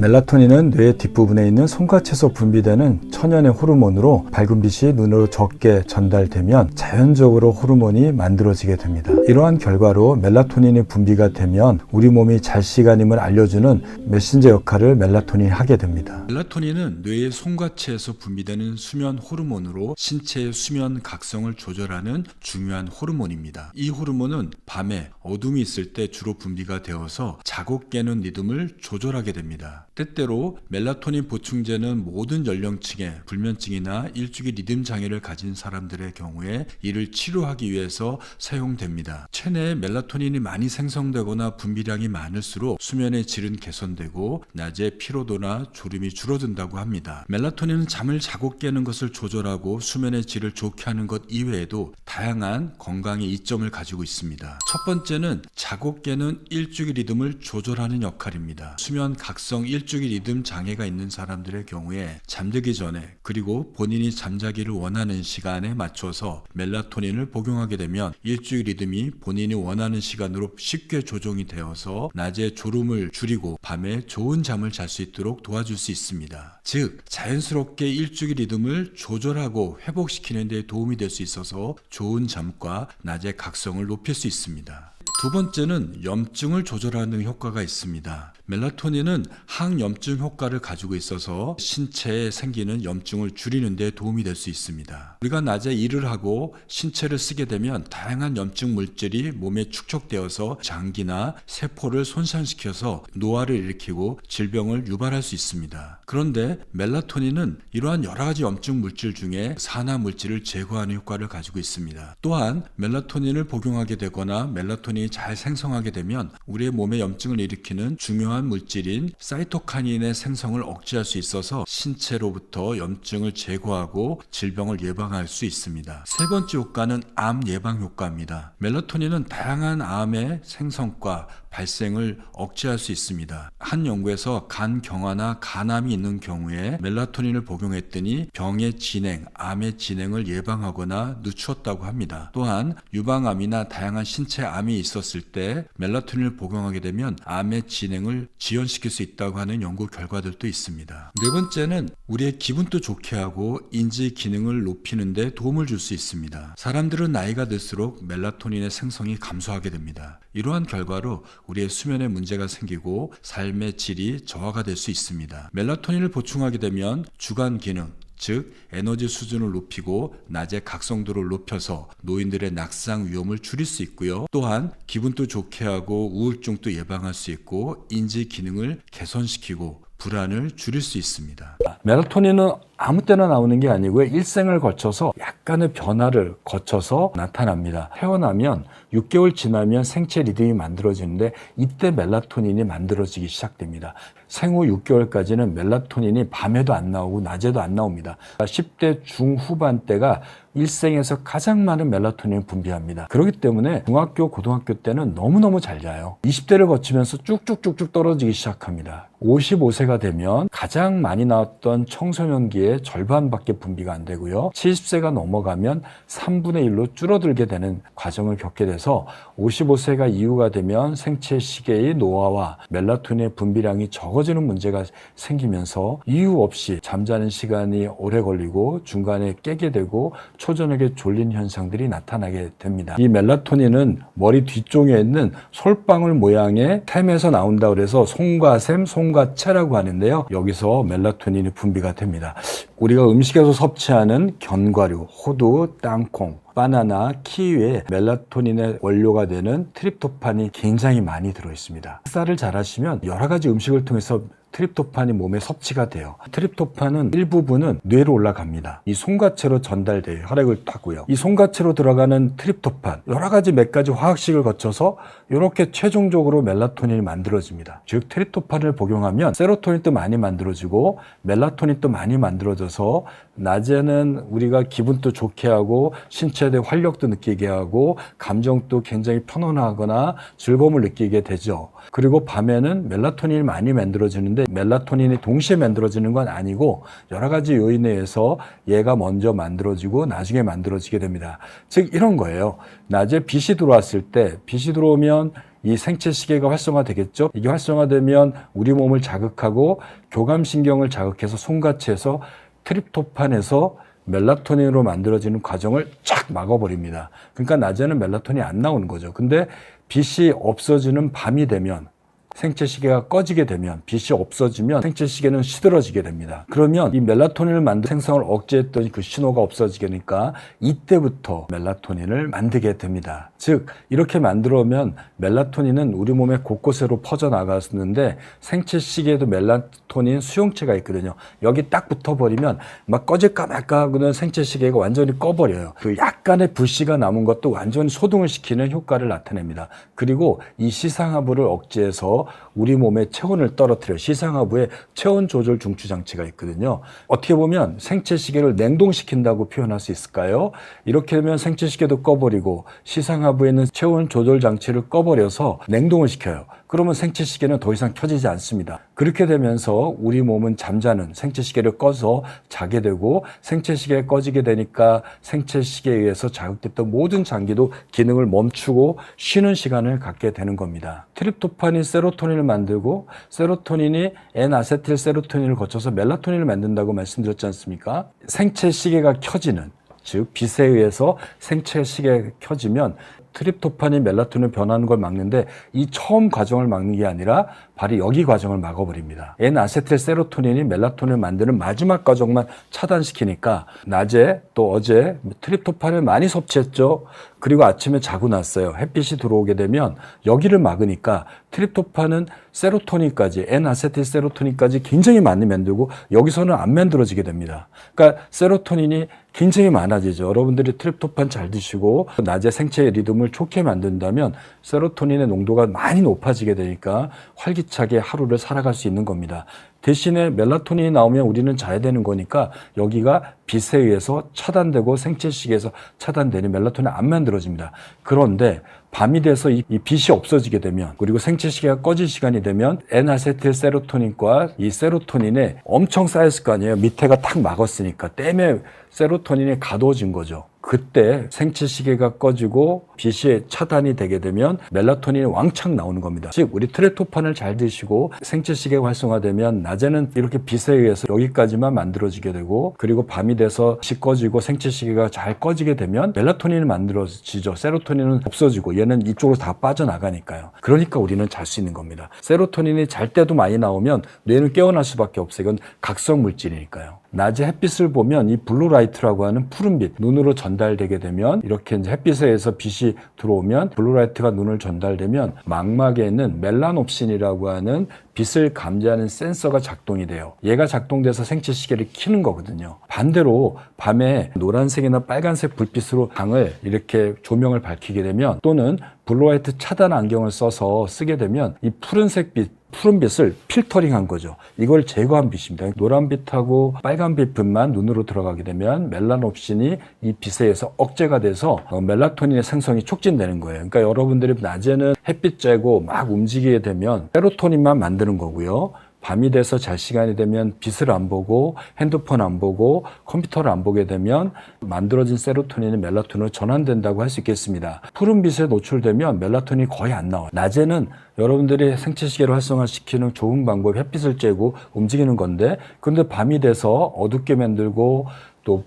멜라토닌은 뇌 뒷부분에 있는 손과체에서 분비되는 천연의 호르몬으로 밝은 빛이 눈으로 적게 전달되면 자연적으로 호르몬이 만들어지게 됩니다. 이러한 결과로 멜라토닌이 분비가 되면 우리 몸이 잘 시간임을 알려주는 메신저 역할을 멜라토닌이 하게 됩니다. 멜라토닌은 뇌의 손과체에서 분비되는 수면 호르몬으로 신체의 수면 각성을 조절하는 중요한 호르몬입니다. 이 호르몬은 밤에 어둠이 있을 때 주로 분비가 되어서 자고 깨는 리듬을 조절하게 됩니다. 때때로 멜라토닌 보충제는 모든 연령층의 불면증이나 일주기 리듬 장애를 가진 사람들의 경우에 이를 치료하기 위해서 사용됩니다. 체내에 멜라토닌이 많이 생성되거나 분비량이 많을수록 수면의 질은 개선되고 낮에 피로도나 졸음이 줄어든다고 합니다. 멜라토닌은 잠을 자고 깨는 것을 조절하고 수면의 질을 좋게 하는 것 이외에도 다양한 건강의 이점을 가지고 있습니다. 첫 번째는 자고 깨는 일주기 리듬을 조절하는 역할입니다. 수면 각성 일주기 리듬 장애가 있는 사람들의 경우에 잠들기 전에 그리고 본인이 잠자기를 원하는 시간에 맞춰서 멜라토닌을 복용하게 되면 일주기 리듬이 본인이 원하는 시간으로 쉽게 조정이 되어서 낮에 졸음을 줄이고 밤에 좋은 잠을 잘 수 있도록 도와줄 수 있습니다. 즉 자연스럽게 일주기 리듬을 조절하고 회복시키는 데 도움이 될 수 있어서 좋은 잠과 낮의 각성을 높일 수 있습니다. 두 번째는 염증을 조절하는 효과가 있습니다. 멜라토닌은 항염증 효과를 가지고 있어서 신체에 생기는 염증을 줄이는 데 도움이 될 수 있습니다. 우리가 낮에 일을 하고 신체를 쓰게 되면 다양한 염증 물질이 몸에 축적되어서 장기나 세포를 손상시켜서 노화를 일으키고 질병을 유발할 수 있습니다. 그런데 멜라토닌은 이러한 여러 가지 염증 물질 중에 산화 물질을 제거하는 효과를 가지고 있습니다. 또한 멜라토닌을 복용하게 되거나 멜라토닌이 잘 생성하게 되면 우리의 몸에 염증을 일으키는 중요한 물질인 사이토카닌의 생성을 억제할 수 있어서 신체로부터 염증을 제거하고 질병을 예방할 수 있습니다. 세 번째 효과는 암 예방 효과입니다. 멜라토닌은 다양한 암의 생성과 발생을 억제할 수 있습니다. 한 연구에서 간 경화나 간암이 있는 경우에 멜라토닌을 복용했더니 병의 진행, 암의 진행을 예방하거나 늦추었다고 합니다. 또한 유방암이나 다양한 신체 암이 있었을 때 멜라토닌을 복용하게 되면 암의 진행을 지연시킬 수 있다고 하는 연구 결과들도 있습니다. 네 번째는 우리의 기분도 좋게 하고 인지 기능을 높이는 데 도움을 줄 수 있습니다. 사람들은 나이가 들수록 멜라토닌의 생성이 감소하게 됩니다. 이러한 결과로 우리의 수면에 문제가 생기고 삶의 질이 저하가 될 수 있습니다. 멜라토닌을 보충하게 되면 주간 기능, 즉 에너지 수준을 높이고 낮의 각성도를 높여서 노인들의 낙상 위험을 줄일 수 있고요. 또한 기분도 좋게 하고 우울증도 예방할 수 있고 인지 기능을 개선시키고 불안을 줄일 수 있습니다. 멜라토닌은 아무 때나 나오는 게 아니고요. 일생을 거쳐서 약간의 변화를 거쳐서 나타납니다. 태어나면 6개월 지나면 생체 리듬이 만들어지는데 이때 멜라토닌이 만들어지기 시작됩니다. 생후 6개월까지는 멜라토닌이 밤에도 안 나오고 낮에도 안 나옵니다. 10대 중후반 때가 일생에서 가장 많은 멜라토닌을 분비합니다. 그렇기 때문에 중학교, 고등학교 때는 너무너무 잘 자요. 20대를 거치면서 쭉쭉쭉쭉 떨어지기 시작합니다. 55세가 되면 가장 많이 나왔던 청소년기의 절반밖에 분비가 안 되고요. 70세가 넘어가면 3분의 1로 줄어들게 되는 과정을 겪게 돼서 55세가 이후가 되면 생체 시계의 노화와 멜라토닌의 분비량이 적어지는 문제가 생기면서 이유 없이 잠자는 시간이 오래 걸리고 중간에 깨게 되고 초저녁에 졸린 현상들이 나타나게 됩니다. 이 멜라토닌은 머리 뒤쪽에 있는 솔방울 모양의 샘에서 나온다고 해서 송과샘, 송과체라고 하는데요. 여기서 멜라토닌이 분비가 됩니다. 우리가 음식에서 섭취하는 견과류, 호두, 땅콩, 바나나, 키위에 멜라토닌의 원료가 되는 트립토판이 굉장히 많이 들어있습니다. 식사를 잘 하시면 여러 가지 음식을 통해서 트립토판이 몸에 섭취가 돼요. 트립토판은 일부분은 뇌로 올라갑니다. 이 송과체로 전달돼요. 혈액을 타고요. 이 송과체로 들어가는 트립토판, 여러 가지 몇 가지 화학식을 거쳐서 이렇게 최종적으로 멜라토닌이 만들어집니다. 즉 트립토판을 복용하면 세로토닌도 많이 만들어지고 멜라토닌도 많이 만들어져서 낮에는 우리가 기분도 좋게 하고 신체에 대해 활력도 느끼게 하고 감정도 굉장히 편안하거나 즐거움을 느끼게 되죠. 그리고 밤에는 멜라토닌이 많이 만들어지는데 멜라토닌이 동시에 만들어지는 건 아니고 여러 가지 요인에 의해서 얘가 먼저 만들어지고 나중에 만들어지게 됩니다. 즉 이런 거예요. 낮에 빛이 들어왔을 때 빛이 들어오면 이 생체시계가 활성화되겠죠. 이게 활성화되면 우리 몸을 자극하고 교감신경을 자극해서 송가치에서 트립토판에서 멜라토닌으로 만들어지는 과정을 쫙 막아버립니다. 그러니까 낮에는 멜라토닌이 안 나오는 거죠. 근데 빛이 없어지는 밤이 되면, 생체시계가 꺼지게 되면, 빛이 없어지면 생체시계는 시들어지게 됩니다. 그러면 이 멜라토닌을 만든 생성을 억제했더니 그 신호가 없어지게 되니까 이때부터 멜라토닌을 만들게 됩니다. 즉 이렇게 만들어오면 멜라토닌은 우리 몸의 곳곳으로 퍼져나갔는데 생체시계에도 멜라토닌 수용체가 있거든요. 여기 딱 붙어버리면 막 꺼질까 말까 하고는 생체시계가 완전히 꺼버려요. 그 약간의 불씨가 남은 것도 완전히 소등을 시키는 효과를 나타냅니다. 그리고 이 시상하부를 억제해서 우리 몸의 체온을 떨어뜨려요. 시상하부에 체온 조절 중추 장치가 있거든요. 어떻게 보면 생체시계를 냉동시킨다고 표현할 수 있을까요? 이렇게 되면 생체시계도 꺼버리고 시상하부에 있는 체온 조절 장치를 꺼버려서 냉동을 시켜요. 그러면 생체시계는 더 이상 켜지지 않습니다. 그렇게 되면서 우리 몸은 잠자는 생체시계를 꺼서 자게 되고, 생체시계가 꺼지게 되니까 생체시계에 의해서 자극됐던 모든 장기도 기능을 멈추고 쉬는 시간을 갖게 되는 겁니다. 트립토판이 세로토닌을 만들고, 세로토닌이 N아세틸 세로토닌을 거쳐서 멜라토닌을 만든다고 말씀드렸지 않습니까? 생체시계가 켜지는, 즉 빛에 의해서 생체시계가 켜지면 트립토판이 멜라토닌 변하는 걸 막는데, 이 처음 과정을 막는 게 아니라 바로 여기 과정을 막아버립니다. N아세틸 세로토닌이 멜라토닌을 만드는 마지막 과정만 차단시키니까 낮에 또 어제 트립토판을 많이 섭취했죠. 그리고 아침에 자고 났어요. 햇빛이 들어오게 되면 여기를 막으니까 트립토판은 세로토닌까지, N아세틸 세로토닌까지 굉장히 많이 만들고 여기서는 안 만들어지게 됩니다. 그러니까 세로토닌이 굉장히 많아지죠. 여러분들이 트립토판 잘 드시고 낮에 생체 리듬을 좋게 만든다면 세로토닌의 농도가 많이 높아지게 되니까 활기차게 하루를 살아갈 수 있는 겁니다. 대신에 멜라토닌이 나오면 우리는 자야 되는 거니까 여기가 빛에 의해서 차단되고 생체시계에서 차단되는 멜라토닌이 안 만들어집니다. 그런데 밤이 돼서 이 빛이 없어지게 되면, 그리고 생체시계가 꺼질 시간이 되면 N아세틸 세로토닌과 이 세로토닌에 엄청 쌓였을 거 아니에요. 밑에가 탁 막았으니까 때문에 세로토닌이 가둬진 거죠. 그때 생체시계가 꺼지고 빛이 차단이 되게 되면 멜라토닌이 왕창 나오는 겁니다. 즉 우리 트립토판을 잘 드시고 생체시계가 활성화되면 낮에는 이렇게 빛에 의해서 여기까지만 만들어지게 되고, 그리고 밤이 돼서 빛이 꺼지고 생체시계가 잘 꺼지게 되면 멜라토닌이 만들어지죠. 세로토닌은 없어지고 얘는 이쪽으로 다 빠져나가니까요. 그러니까 우리는 잘 수 있는 겁니다. 세로토닌이 잘 때도 많이 나오면 뇌는 깨어날 수밖에 없어요. 이건 각성 물질이니까요. 낮에 햇빛을 보면 이 블루라이트라고 하는 푸른빛, 눈으로 전달되게 되면, 이렇게 이제 햇빛에 의해서 빛이 들어오면 블루라이트가 눈을 전달되면 망막에 있는 멜라놉신이라고 하는 빛을 감지하는 센서가 작동이 돼요. 얘가 작동돼서 생체시계를 켜는 거거든요. 반대로 밤에 노란색이나 빨간색 불빛으로 방을 이렇게 조명을 밝히게 되면, 또는 블루라이트 차단 안경을 써서 쓰게 되면 이 푸른색 빛, 푸른빛을 필터링한 거죠. 이걸 제거한 빛입니다. 노란빛하고 빨간빛만 눈으로 들어가게 되면 멜라놉신이 이 빛에 의해서 억제가 돼서 멜라토닌의 생성이 촉진되는 거예요. 그러니까 여러분들이 낮에는 햇빛 쬐고 막 움직이게 되면 세로토닌만 만드는 거고요. 밤이 돼서 잘 시간이 되면 빛을 안 보고 핸드폰 안 보고 컴퓨터를 안 보게 되면 만들어진 세로토닌이 멜라토닌으로 전환된다고 할 수 있겠습니다. 푸른 빛에 노출되면 멜라토닌이 거의 안 나와요. 낮에는 여러분들이 생체시계를 활성화시키는 좋은 방법이 햇빛을 쬐고 움직이는 건데, 그런데 밤이 돼서 어둡게 만들고 또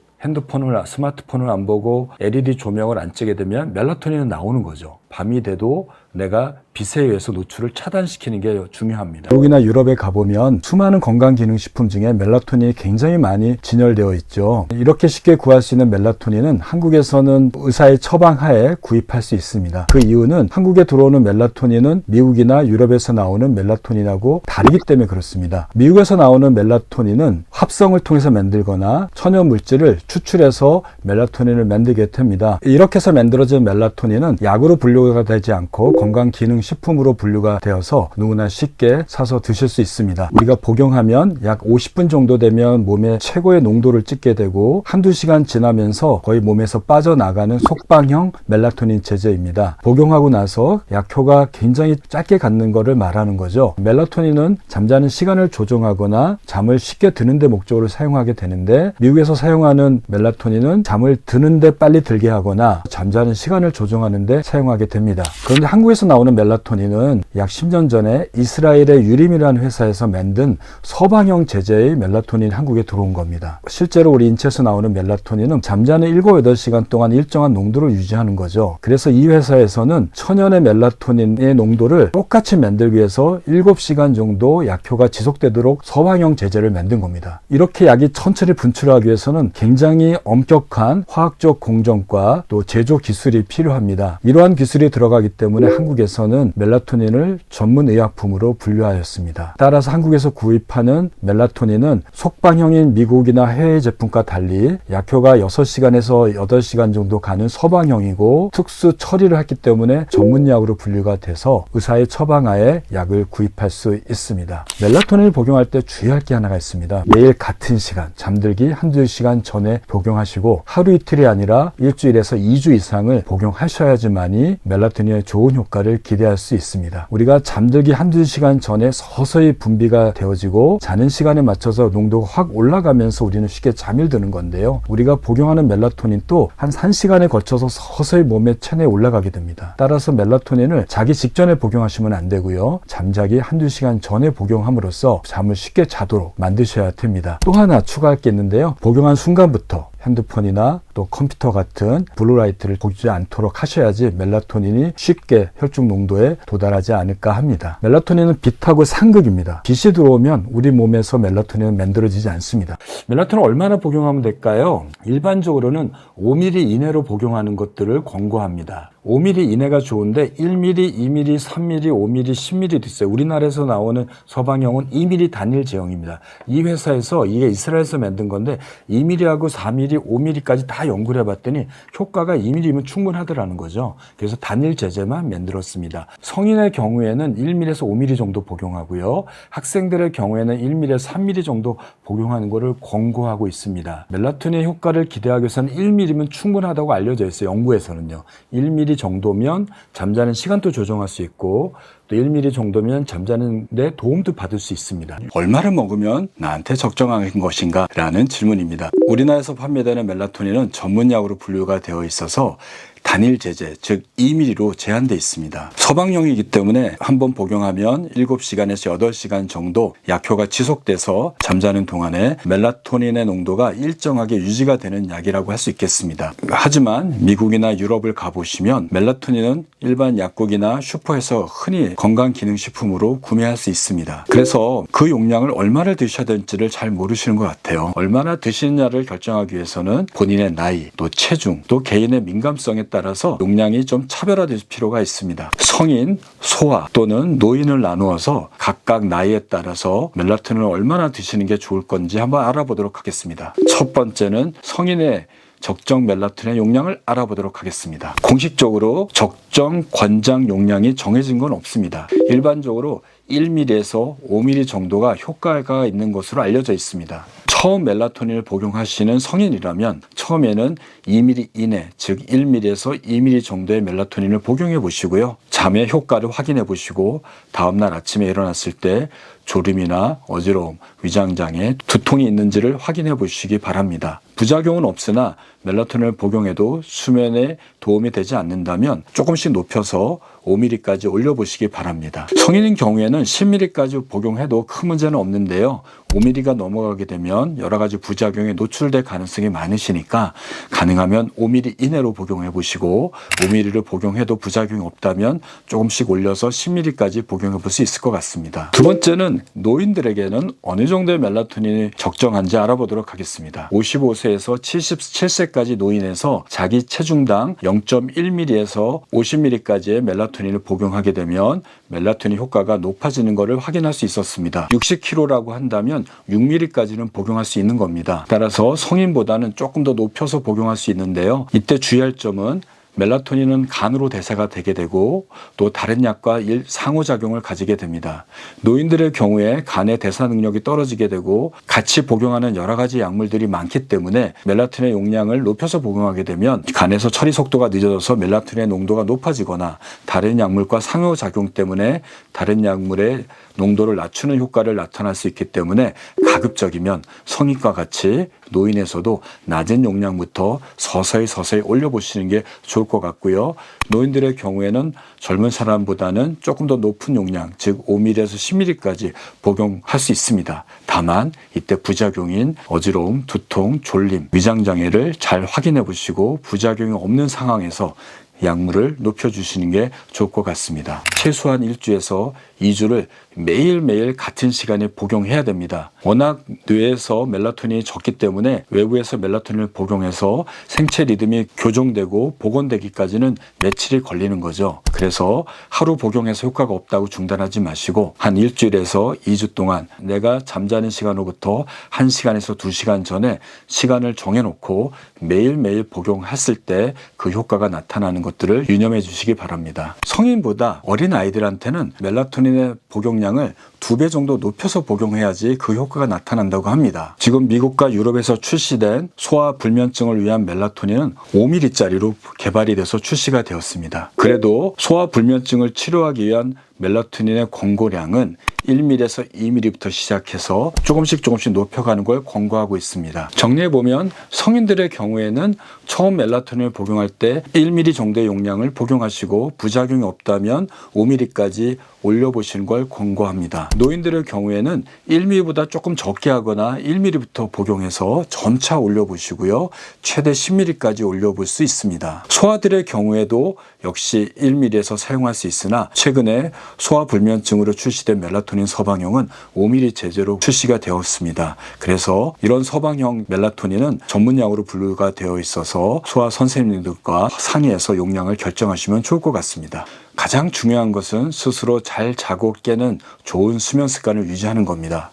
스마트폰을 안 보고 LED 조명을 안 쬐게 되면 멜라토닌은 나오는 거죠. 밤이 돼도 내가 빛에 의해서 노출을 차단시키는 게 중요합니다. 미국이나 유럽에 가보면 수많은 건강기능식품 중에 멜라토닌이 굉장히 많이 진열되어 있죠. 이렇게 쉽게 구할 수 있는 멜라토닌은 한국에서는 의사의 처방하에 구입할 수 있습니다. 그 이유는 한국에 들어오는 멜라토닌은 미국이나 유럽에서 나오는 멜라토닌하고 다르기 때문에 그렇습니다. 미국에서 나오는 멜라토닌은 합성을 통해서 만들거나 천연 물질을 추출해서 멜라토닌을 만들게 됩니다. 이렇게 해서 만들어진 멜라토닌은 약으로 분류가 되지 않고 건강기능식품으로 분류가 되어서 누구나 쉽게 사서 드실 수 있습니다. 우리가 복용하면 약 50분 정도 되면 몸에 최고의 농도를 찍게 되고, 한두 시간 지나면서 거의 몸에서 빠져나가는 속방형 멜라토닌 제제입니다. 복용하고 나서 약효가 굉장히 짧게 갖는 것을 말하는 거죠. 멜라토닌은 잠자는 시간을 조정하거나 잠을 쉽게 드는 데 목적으로 사용하게 되는데, 미국에서 사용하는 멜라토닌은 잠을 드는데 빨리 들게 하거나 잠자는 시간을 조정하는 데 사용하게 됩니다. 그런데 한국에서 나오는 멜라토닌은 약 10년 전에 이스라엘의 유림이라는 회사에서 만든 서방형 제제의 멜라토닌이 한국에 들어온 겁니다. 실제로 우리 인체에서 나오는 멜라토닌은 잠자는 7, 8시간 동안 일정한 농도를 유지하는 거죠. 그래서 이 회사에서는 천연의 멜라토닌의 농도를 똑같이 만들기 위해서 7시간 정도 약효가 지속되도록 서방형 제제를 만든 겁니다. 이렇게 약이 천천히 분출하기 위해서는 굉장히 엄격한 화학적 공정과 또 제조 기술이 필요합니다. 이러한 기술이 들어가기 때문에 한국에서는 멜라토닌을 전문 의약품으로 분류하였습니다. 따라서 한국에서 구입하는 멜라토닌은 속방형인 미국이나 해외 제품과 달리 약효가 6시간에서 8시간 정도 가는 서방형이고 특수 처리를 했기 때문에 전문약으로 분류가 돼서 의사의 처방하에 약을 구입할 수 있습니다. 멜라토닌을 복용할 때 주의할 게 하나가 있습니다. 매일 같은 시간, 잠들기 한두 시간 전에 복용하시고 하루 이틀이 아니라 일주일에서 2주 이상을 복용하셔야지만이 멜라토닌의 좋은 효과를 기대할 수 있습니다. 우리가 잠들기 한두 시간 전에 서서히 분비가 되어지고 자는 시간에 맞춰서 농도가 확 올라가면서 우리는 쉽게 잠이 드는 건데요. 우리가 복용하는 멜라토닌도 한 1시간에 거쳐서 서서히 몸의 체내에 올라가게 됩니다. 따라서 멜라토닌을 자기 직전에 복용하시면 안 되고요. 잠자기 한두 시간 전에 복용함으로써 잠을 쉽게 자도록 만드셔야 됩니다. 또 하나 추가할 게 있는데요. 복용한 순간부터 핸드폰이나 또 컴퓨터 같은 블루라이트를 보지 않도록 하셔야지 멜라토닌이 쉽게 혈중 농도에 도달하지 않을까 합니다. 멜라토닌은 빛하고 상극입니다. 빛이 들어오면 우리 몸에서 멜라토닌은 만들어지지 않습니다. 멜라토닌 얼마나 복용하면 될까요? 일반적으로는 5ml 이내로 복용하는 것들을 권고합니다. 5ml 이내가 좋은데 1ml, 2ml, 3ml, 5ml, 10ml도 있어요. 우리나라에서 나오는 서방형은 2ml 단일 제형입니다. 이 회사에서 이게 이스라엘에서 만든 건데 2ml하고 4ml, 5ml까지 다 연구를 해봤더니 효과가 2ml면 충분하더라는 거죠. 그래서 단일 제제만 만들었습니다. 성인의 경우에는 1ml에서 5ml 정도 복용하고요. 학생들의 경우에는 1ml에서 3ml 정도 복용하는 것을 권고하고 있습니다. 멜라토닌의 효과를 기대하기 위해서는 1ml면 충분하다고 알려져 있어요. 연구에서는요. 1ml 정도면 잠자는 시간도 조정할 수 있고 또 1ml 정도면 잠자는 데 도움도 받을 수 있습니다. 얼마를 먹으면 나한테 적정한 것인가? 라는 질문입니다. 우리나라에서 판매되는 멜라토닌은 전문약으로 분류가 되어 있어서 단일 제제, 즉 2ml로 제한되어 있습니다. 서방용이기 때문에 한번 복용하면 7시간에서 8시간 정도 약효가 지속돼서 잠자는 동안에 멜라토닌의 농도가 일정하게 유지가 되는 약이라고 할 수 있겠습니다. 하지만 미국이나 유럽을 가보시면 멜라토닌은 일반 약국이나 슈퍼에서 흔히 건강기능식품으로 구매할 수 있습니다. 그래서 그 용량을 얼마를 드셔야 될지를 잘 모르시는 것 같아요. 얼마나 드시느냐를 결정하기 위해서는 본인의 나이, 또 체중, 또 개인의 민감성에 따라서 용량이 좀 차별화될 필요가 있습니다. 성인, 소아 또는 노인을 나누어서 각각 나이에 따라서 멜라토닌을 얼마나 드시는 게 좋을 건지 한번 알아보도록 하겠습니다. 첫 번째는 성인의 적정 멜라토닌의 용량을 알아보도록 하겠습니다. 공식적으로 적정 권장 용량이 정해진 건 없습니다. 일반적으로 1ml에서 5ml 정도가 효과가 있는 것으로 알려져 있습니다. 처음 멜라토닌을 복용하시는 성인이라면 처음에는 2ml 이내, 즉 1ml에서 2ml 정도의 멜라토닌을 복용해 보시고요. 잠의 효과를 확인해 보시고 다음날 아침에 일어났을 때 졸음이나 어지러움, 위장장애, 두통이 있는지를 확인해 보시기 바랍니다. 부작용은 없으나 멜라토닌을 복용해도 수면에 도움이 되지 않는다면 조금씩 높여서 5ml까지 올려보시기 바랍니다. 성인인 경우에는 10ml까지 복용해도 큰 문제는 없는데요. 5ml가 넘어가게 되면 여러 가지 부작용에 노출될 가능성이 많으시니까 가능하면 5ml 이내로 복용해 보시고 5ml를 복용해도 부작용이 없다면 조금씩 올려서 10ml까지 복용해 볼 수 있을 것 같습니다. 두 번째는 노인들에게는 어느 정도의 멜라토닌이 적정한지 알아보도록 하겠습니다. 55세에서 77세까지 노인에서 자기 체중당 0.1ml에서 50ml까지의 멜라토닌을 복용하게 되면 멜라토닌 효과가 높아지는 것을 확인할 수 있었습니다. 60kg라고 한다면 6ml까지는 복용할 수 있는 겁니다. 따라서 성인보다는 조금 더 높여서 복용할 수 있는데요. 이때 주의할 점은 멜라토닌은 간으로 대사가 되게 되고 또 다른 약과 상호작용을 가지게 됩니다. 노인들의 경우에 간의 대사 능력이 떨어지게 되고 같이 복용하는 여러 가지 약물들이 많기 때문에 멜라토닌의 용량을 높여서 복용하게 되면 간에서 처리 속도가 늦어져서 멜라토닌의 농도가 높아지거나 다른 약물과 상호작용 때문에 다른 약물의 농도를 낮추는 효과를 나타날 수 있기 때문에 가급적이면 성인과 같이 노인에서도 낮은 용량부터 서서히 올려보시는 게 좋을 좋을 것 같고요. 노인들의 경우에는 젊은 사람보다는 조금 더 높은 용량, 즉 5mm에서 10mm까지 복용할 수 있습니다. 다만 이때 부작용인 어지러움, 두통, 졸림, 위장장애를 잘 확인해 보시고 부작용이 없는 상황에서 약물을 높여주시는 게 좋을 것 같습니다. 최소한 1주에서 2주를 매일매일 같은 시간에 복용해야 됩니다. 워낙 뇌에서 멜라토닌이 적기 때문에 외부에서 멜라토닌을 복용해서 생체 리듬이 교정되고 복원되기까지는 며칠이 걸리는 거죠. 그래서 하루 복용해서 효과가 없다고 중단하지 마시고 한 일주일에서 2주 동안 내가 잠자는 시간으로부터 1시간에서 2시간 전에 시간을 정해놓고 매일매일 복용했을 때 그 효과가 나타나는 것들을 유념해 주시기 바랍니다. 성인보다 어린 아이들한테는 멜라토닌의 복용량을 2배 정도 높여서 복용해야지 그 효과가 나타난다고 합니다. 지금 미국과 유럽에서 출시된 소아 불면증을 위한 멜라토닌은 5mm짜리로 개발이 돼서 출시가 되었습니다. 그래도 소아 불면증을 치료하기 위한 멜라토닌의 권고량은 1mm에서 2mm부터 시작해서 조금씩 높여가는 걸 권고하고 있습니다. 정리해보면 성인들의 경우에는 처음 멜라토닌을 복용할 때 1mm 정도의 용량을 복용하시고 부작용이 없다면 5mm까지 올려보시는 걸 권고합니다. 노인들의 경우에는 1mm보다 조금 적게 하거나 1mm부터 복용해서 점차 올려보시고요. 최대 10mm까지 올려볼 수 있습니다. 소아들의 경우에도 역시 1mm에서 사용할 수 있으나 최근에 소아불면증으로 출시된 멜라토닌 서방형은 5mm 제제로 출시가 되었습니다. 그래서 이런 서방형 멜라토닌은 전문약으로 분류가 되어 있어서 소아 선생님들과 상의해서 용량을 결정하시면 좋을 것 같습니다. 가장 중요한 것은 스스로 잘 자고 깨는 좋은 수면 습관을 유지하는 겁니다.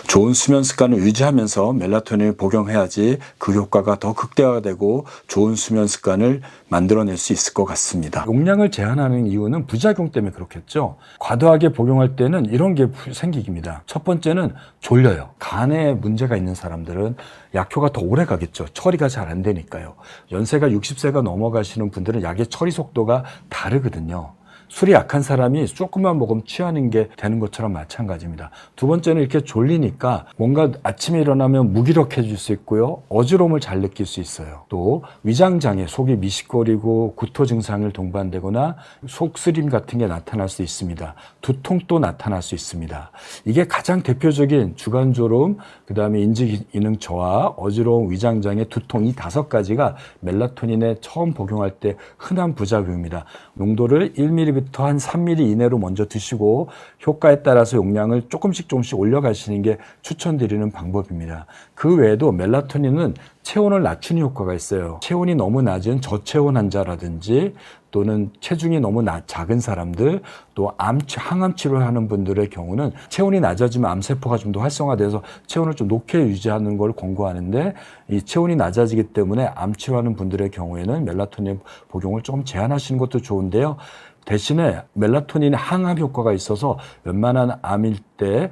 좋은 수면 습관을 유지하면서 멜라토닌을 복용해야지 그 효과가 더 극대화되고 좋은 수면 습관을 만들어낼 수 있을 것 같습니다. 용량을 제한하는 이유는 부작용 때문에 그렇겠죠. 과도하게 복용할 때는 이런 게 생깁니다. 첫 번째는 졸려요. 간에 문제가 있는 사람들은 약효가 더 오래 가겠죠. 처리가 잘 안 되니까요. 연세가 60세가 넘어가시는 분들은 약의 처리 속도가 다르거든요. 술이 약한 사람이 조금만 먹으면 취하는 게 되는 것처럼 마찬가지입니다. 두 번째는 이렇게 졸리니까 뭔가 아침에 일어나면 무기력해질 수 있고요. 어지러움을 잘 느낄 수 있어요. 또 위장장애, 속이 미식거리고 구토 증상을 동반되거나 속쓰림 같은 게 나타날 수 있습니다. 두통도 나타날 수 있습니다. 이게 가장 대표적인 주간졸음, 그 다음에 인지기능 저하, 어지러움, 위장장애, 두통 이 5가지가 멜라토닌에 처음 복용할 때 흔한 부작용입니다. 농도를 1mm부터 한 3mm 이내로 먼저 드시고 효과에 따라서 용량을 조금씩 올려가시는 게 추천드리는 방법입니다. 그 외에도 멜라토닌은 체온을 낮추는 효과가 있어요. 체온이 너무 낮은 저체온 환자라든지 또는 체중이 너무 작은 사람들, 또 항암 치료를 하는 분들의 경우는 체온이 낮아지면 암세포가 좀 더 활성화돼서 체온을 좀 높게 유지하는 걸 권고하는데 이 체온이 낮아지기 때문에 암 치료하는 분들의 경우에는 멜라토닌 복용을 조금 제한하시는 것도 좋은데요. 대신에 멜라토닌의 항암 효과가 있어서 웬만한 암일 때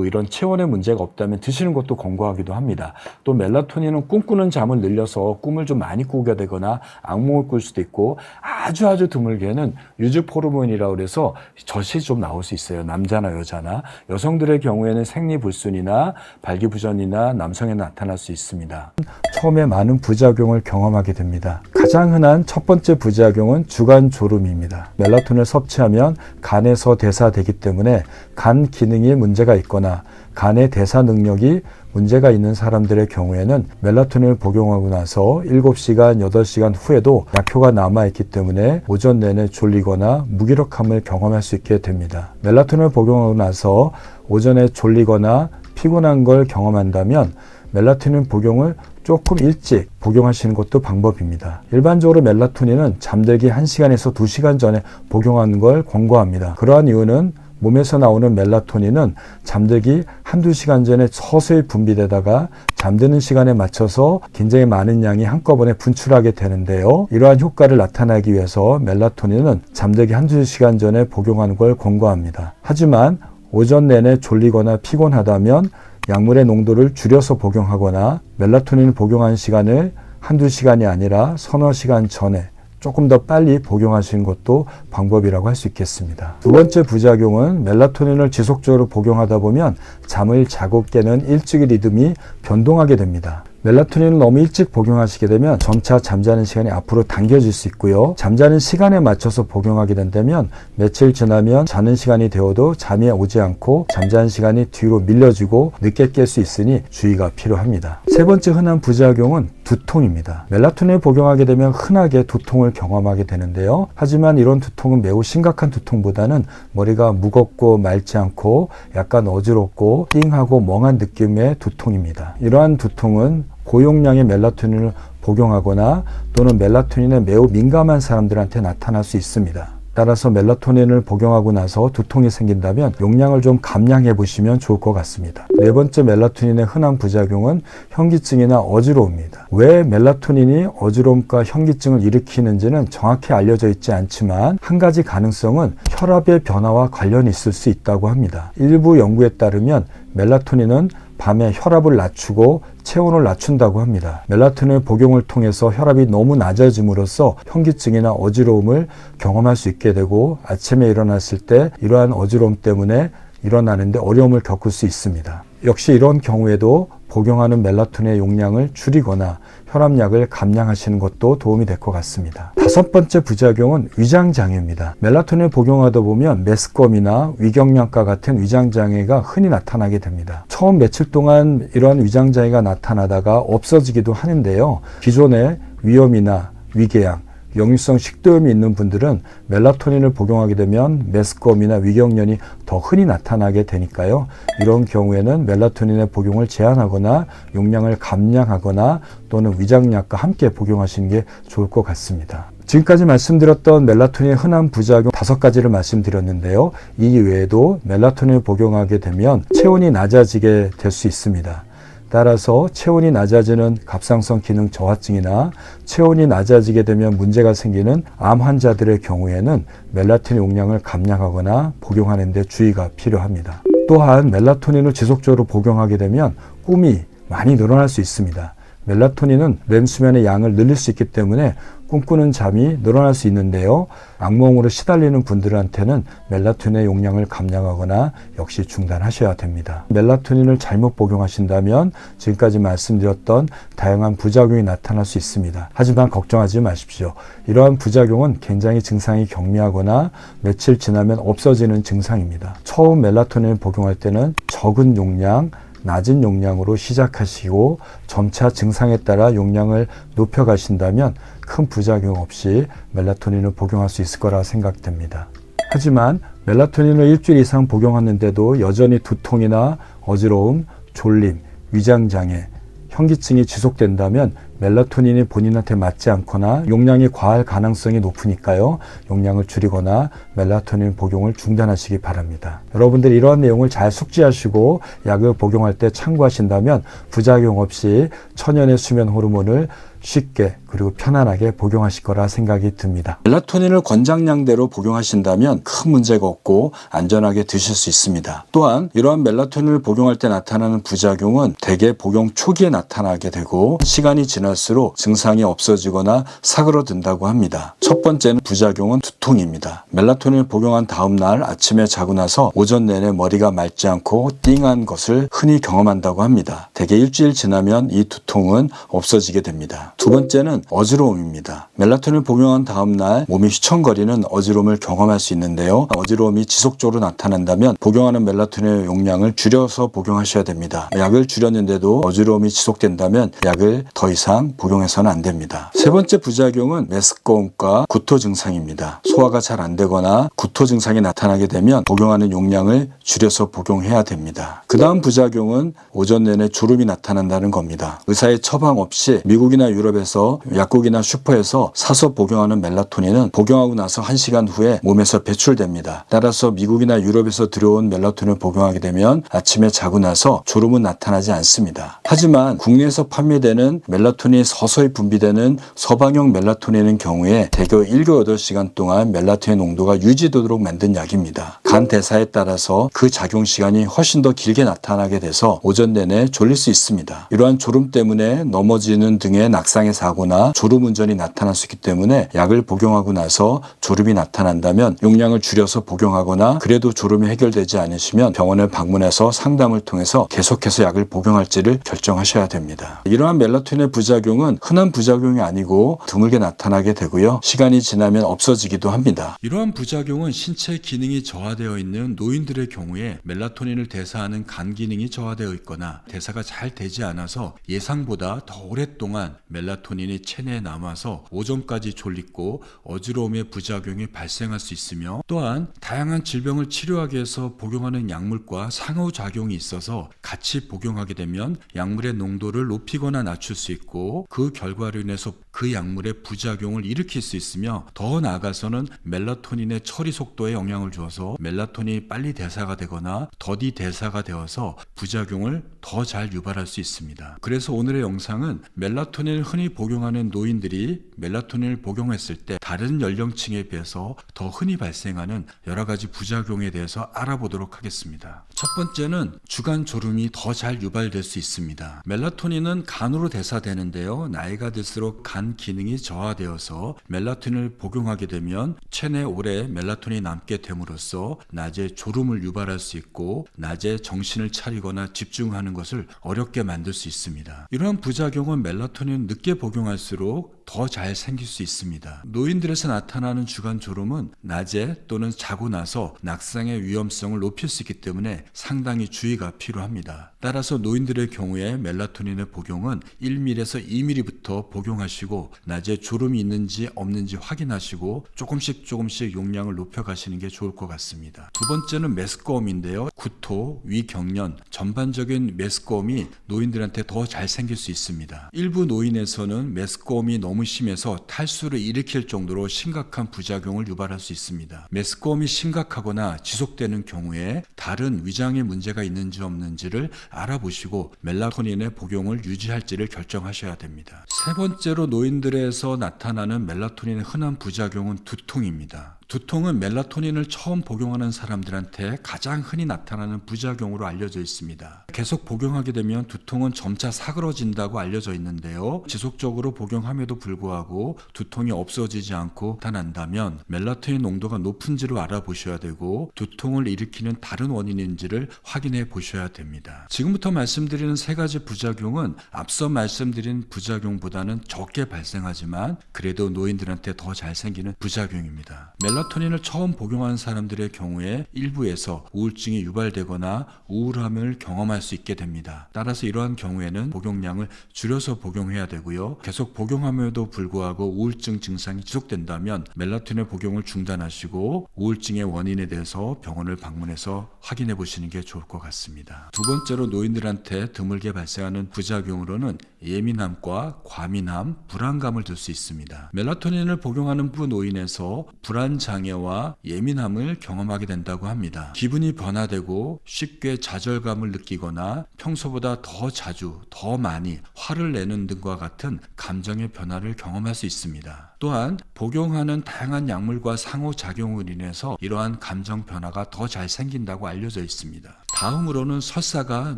이런 체온에 문제가 없다면 드시는 것도 권고하기도 합니다. 또 멜라토닌은 꿈꾸는 잠을 늘려서 꿈을 좀 많이 꾸게 되거나 악몽을 꿀 수도 있고 아주 드물게는 유즙 호르몬이라고 해서 젖이 좀 나올 수 있어요. 남자나 여자나. 여성들의 경우에는 생리불순이나 발기부전이나 남성에 나타날 수 있습니다. 처음에 많은 부작용을 경험하게 됩니다. 가장 흔한 첫 번째 부작용은 주간 졸음입니다. 멜라토닌을 섭취하면 간에서 대사되기 때문에 간 기능에 문제가 있거나 간의 대사 능력이 문제가 있는 사람들의 경우에는 멜라토닌을 복용하고 나서 7시간, 8시간 후에도 약효가 남아있기 때문에 오전 내내 졸리거나 무기력함을 경험할 수 있게 됩니다. 멜라토닌을 복용하고 나서 오전에 졸리거나 피곤한 걸 경험한다면 멜라토닌 복용을 조금 일찍 복용하시는 것도 방법입니다. 일반적으로 멜라토닌은 잠들기 1시간에서 2시간 전에 복용하는 걸 권고합니다. 그러한 이유는 몸에서 나오는 멜라토닌은 잠들기 1-2시간 전에 서서히 분비되다가 잠드는 시간에 맞춰서 굉장히 많은 양이 한꺼번에 분출하게 되는데요. 이러한 효과를 나타내기 위해서 멜라토닌은 잠들기 1-2시간 전에 복용하는 걸 권고합니다. 하지만 오전 내내 졸리거나 피곤하다면 약물의 농도를 줄여서 복용하거나 멜라토닌을 복용하는 시간을 1-2시간이 아니라 서너 시간 전에 조금 더 빨리 복용하시는 것도 방법이라고 할 수 있겠습니다. 두 번째 부작용은 멜라토닌을 지속적으로 복용하다 보면 잠을 자고 깨는 일찍의 리듬이 변동하게 됩니다. 멜라토닌을 너무 일찍 복용하시게 되면 점차 잠자는 시간이 앞으로 당겨질 수 있고요. 잠자는 시간에 맞춰서 복용하게 된다면 며칠 지나면 자는 시간이 되어도 잠이 오지 않고 잠자는 시간이 뒤로 밀려지고 늦게 깰 수 있으니 주의가 필요합니다. 세 번째 흔한 부작용은 두통입니다. 멜라토닌을 복용하게 되면 흔하게 두통을 경험하게 되는데요. 하지만 이런 두통은 매우 심각한 두통보다는 머리가 무겁고 맑지 않고 약간 어지럽고 띵하고 멍한 느낌의 두통입니다. 이러한 두통은 고용량의 멜라토닌을 복용하거나 또는 멜라토닌에 매우 민감한 사람들한테 나타날 수 있습니다. 따라서 멜라토닌을 복용하고 나서 두통이 생긴다면 용량을 좀 감량해 보시면 좋을 것 같습니다. 네 번째 멜라토닌의 흔한 부작용은 현기증이나 어지러움입니다. 왜 멜라토닌이 어지러움과 현기증을 일으키는지는 정확히 알려져 있지 않지만 한 가지 가능성은 혈압의 변화와 관련이 있을 수 있다고 합니다. 일부 연구에 따르면 멜라토닌은 밤에 혈압을 낮추고 체온을 낮춘다고 합니다. 멜라토닌 복용을 통해서 혈압이 너무 낮아짐으로써 현기증이나 어지러움을 경험할 수 있게 되고 아침에 일어났을 때 이러한 어지러움 때문에 일어나는데 어려움을 겪을 수 있습니다. 역시 이런 경우에도 복용하는 멜라토닌의 용량을 줄이거나 혈압약을 감량하시는 것도 도움이 될 것 같습니다. 다섯 번째 부작용은 위장장애입니다. 멜라토닌을 복용하다 보면 메스꺼움이나 위경련과 같은 위장장애가 흔히 나타나게 됩니다. 처음 며칠 동안 이러한 위장장애가 나타나다가 없어지기도 하는데요. 기존에 위염이나 위궤양, 역류성 식도염이 있는 분들은 멜라토닌을 복용하게 되면 메스꺼움이나 위경련이 더 흔히 나타나게 되니까요. 이런 경우에는 멜라토닌의 복용을 제한하거나 용량을 감량하거나 또는 위장약과 함께 복용하시는 게 좋을 것 같습니다. 지금까지 말씀드렸던 멜라토닌의 흔한 부작용 5가지를 말씀드렸는데요. 이 외에도 멜라토닌을 복용하게 되면 체온이 낮아지게 될 수 있습니다. 따라서 체온이 낮아지는 갑상선 기능 저하증이나 체온이 낮아지게 되면 문제가 생기는 암 환자들의 경우에는 멜라토닌 용량을 감량하거나 복용하는 데 주의가 필요합니다. 또한 멜라토닌을 지속적으로 복용하게 되면 꿈이 많이 늘어날 수 있습니다. 멜라토닌은 렘 수면의 양을 늘릴 수 있기 때문에 꿈꾸는 잠이 늘어날 수 있는데요. 악몽으로 시달리는 분들한테는 멜라토닌의 용량을 감량하거나 역시 중단하셔야 됩니다. 멜라토닌을 잘못 복용하신다면 지금까지 말씀드렸던 다양한 부작용이 나타날 수 있습니다. 하지만 걱정하지 마십시오. 이러한 부작용은 굉장히 증상이 경미하거나 며칠 지나면 없어지는 증상입니다. 처음 멜라토닌을 복용할 때는 적은 용량, 낮은 용량으로 시작하시고 점차 증상에 따라 용량을 높여가신다면 큰 부작용 없이 멜라토닌을 복용할 수 있을 거라 생각됩니다. 하지만 멜라토닌을 일주일 이상 복용하는데도 여전히 두통이나 어지러움, 졸림, 위장장애, 현기증이 지속된다면 멜라토닌이 본인한테 맞지 않거나 용량이 과할 가능성이 높으니까요. 용량을 줄이거나 멜라토닌 복용을 중단하시기 바랍니다. 여러분들이 이러한 내용을 잘 숙지하시고 약을 복용할 때 참고하신다면 부작용 없이 천연의 수면 호르몬을 쉽게 그리고 편안하게 복용하실 거라 생각이 듭니다. 멜라토닌을 권장량대로 복용하신다면 큰 문제가 없고 안전하게 드실 수 있습니다. 또한 이러한 멜라토닌을 복용할 때 나타나는 부작용은 대개 복용 초기에 나타나게 되고 시간이 지날수록 증상이 없어지거나 사그러든다고 합니다. 첫 번째는 부작용은 두통입니다. 멜라토닌을 복용한 다음 날 아침에 자고 나서 오전 내내 머리가 맑지 않고 띵한 것을 흔히 경험한다고 합니다. 대개 일주일 지나면 이 두통은 없어지게 됩니다. 두 번째는 어지러움입니다. 멜라토닌을 복용한 다음 날 몸이 휘청거리는 어지러움을 경험할 수 있는데요. 어지러움이 지속적으로 나타난다면 복용하는 멜라토닌의 용량을 줄여서 복용하셔야 됩니다. 약을 줄였는데도 어지러움이 지속된다면 약을 더 이상 복용해서는 안 됩니다. 세 번째 부작용은 메스꺼움과 구토 증상입니다. 소화가 잘 안 되거나 구토 증상이 나타나게 되면 복용하는 용량을 줄여서 복용해야 됩니다. 그 다음 부작용은 오전 내내 졸음이 나타난다는 겁니다. 의사의 처방 없이 미국이나 유럽에서 약국이나 슈퍼에서 사서 복용하는 멜라토닌은 복용하고 나서 1시간 후에 몸에서 배출됩니다. 따라서 미국이나 유럽에서 들여온 멜라토닌을 복용하게 되면 아침에 자고 나서 졸음은 나타나지 않습니다. 하지만 국내에서 판매되는 멜라토닌이 서서히 분비되는 서방형 멜라토닌의 경우에 대개 7, 8시간 동안 멜라토닌 농도가 유지되도록 만든 약입니다. 간 대사에 따라서 그 작용 시간이 훨씬 더 길게 나타나게 돼서 오전 내내 졸릴 수 있습니다. 이러한 졸음 때문에 넘어지는 등의 낙상 낙상의 사고나 졸음운전이 나타날 수 있기 때문에 약을 복용하고 나서 졸음이 나타난다면 용량을 줄여서 복용하거나 그래도 졸음이 해결되지 않으시면 병원을 방문해서 상담을 통해서 계속해서 약을 복용할지를 결정하셔야 됩니다. 이러한 멜라토닌의 부작용은 흔한 부작용이 아니고 드물게 나타나게 되고요. 시간이 지나면 없어지기도 합니다. 이러한 부작용은 신체 기능이 저하되어 있는 노인들의 경우에 멜라토닌을 대사하는 간 기능이 저하되어 있거나 대사가 잘 되지 않아서 예상보다 더 오랫동안 멜라토닌이 체내에 남아서 오전까지 졸리고 어지러움의 부작용이 발생할 수 있으며, 또한 다양한 질병을 치료하기 위해서 복용하는 약물과 상호작용이 있어서 같이 복용하게 되면 약물의 농도를 높이거나 낮출 수 있고 그 결과로 인해서 그 약물의 부작용을 일으킬 수 있으며, 더 나아가서는 멜라토닌의 처리 속도에 영향을 주어서 멜라토닌이 빨리 대사가 되거나 더디 대사가 되어서 부작용을 더 잘 유발할 수 있습니다. 그래서 오늘의 영상은 멜라토닌을 흔히 복용하는 노인들이 멜라토닌을 복용했을 때 다른 연령층에 비해서 더 흔히 발생하는 여러 가지 부작용에 대해서 알아보도록 하겠습니다. 첫 번째는 주간 졸음이 더 잘 유발될 수 있습니다. 멜라토닌은 간으로 대사되는데요. 나이가 들수록 간 기능이 저하되어서 멜라토닌을 복용하게 되면 체내에 오래 멜라토닌이 남게 됨으로써 낮에 졸음을 유발할 수 있고 낮에 정신을 차리거나 집중하는 것을 어렵게 만들 수 있습니다. 이러한 부작용은 멜라토닌을 늦게 복용할수록 더 잘 생길 수 있습니다. 노인들에서 나타나는 주간 졸음은 낮에 또는 자고 나서 낙상의 위험성을 높일 수 있기 때문에 상당히 주의가 필요합니다. 따라서 노인들의 경우에 멜라토닌의 복용은 1ml에서 2ml부터 복용하시고 낮에 졸음이 있는지 없는지 확인하시고 조금씩 용량을 높여가시는 게 좋을 것 같습니다. 두 번째는 메스꺼움인데요. 구토, 위경련, 전반적인 메스꺼움이 노인들한테 더 잘 생길 수 있습니다. 일부 노인에서는 메스꺼움이 너무 심해서 탈수를 일으킬 정도로 심각한 부작용을 유발할 수 있습니다. 메스꺼움이 심각하거나 지속되는 경우에 다른 위장에 문제가 있는지 없는지를 알아보시고 멜라토닌의 복용을 유지할지를 결정하셔야 됩니다. 세 번째로 노인들에서 나타나는 멜라토닌의 흔한 부작용은 두통입니다. 두통은 멜라토닌을 처음 복용하는 사람들한테 가장 흔히 나타나는 부작용으로 알려져 있습니다. 계속 복용하게 되면 두통은 점차 사그러진다고 알려져 있는데요. 지속적으로 복용함에도 불구하고 두통이 없어지지 않고 나타난다면 멜라토닌 농도가 높은지를 알아보셔야 되고 두통을 일으키는 다른 원인인지를 확인해 보셔야 됩니다. 지금부터 말씀드리는 세 가지 부작용은 앞서 말씀드린 부작용보다는 적게 발생하지만 그래도 노인들한테 더 잘 생기는 부작용입니다. 멜라토닌을 처음 복용하는 사람들의 경우에 일부에서 우울증이 유발되거나 우울함을 경험할 수 있게 됩니다. 따라서 이러한 경우에는 복용량을 줄여서 복용해야 되고요. 계속 복용함에도 불구하고 우울증 증상이 지속된다면 멜라토닌 복용을 중단하시고 우울증의 원인에 대해서 병원을 방문해서 확인해 보시는 게 좋을 것 같습니다. 두 번째로 노인들한테 드물게 발생하는 부작용으로는 예민함과 과민함, 불안감을 들 수 있습니다. 멜라토닌을 복용하는 노인에서 불안 장애와 예민함을 경험하게 된다고 합니다. 기분이 변화되고 쉽게 좌절감을 느끼거나 평소보다 더 자주, 더 많이 화를 내는 등과 같은 감정의 변화를 경험할 수 있습니다. 또한 복용하는 다양한 약물과 상호작용으로 인해서 이러한 감정 변화가 더 잘 생긴다고 알려져 있습니다. 다음으로는 설사가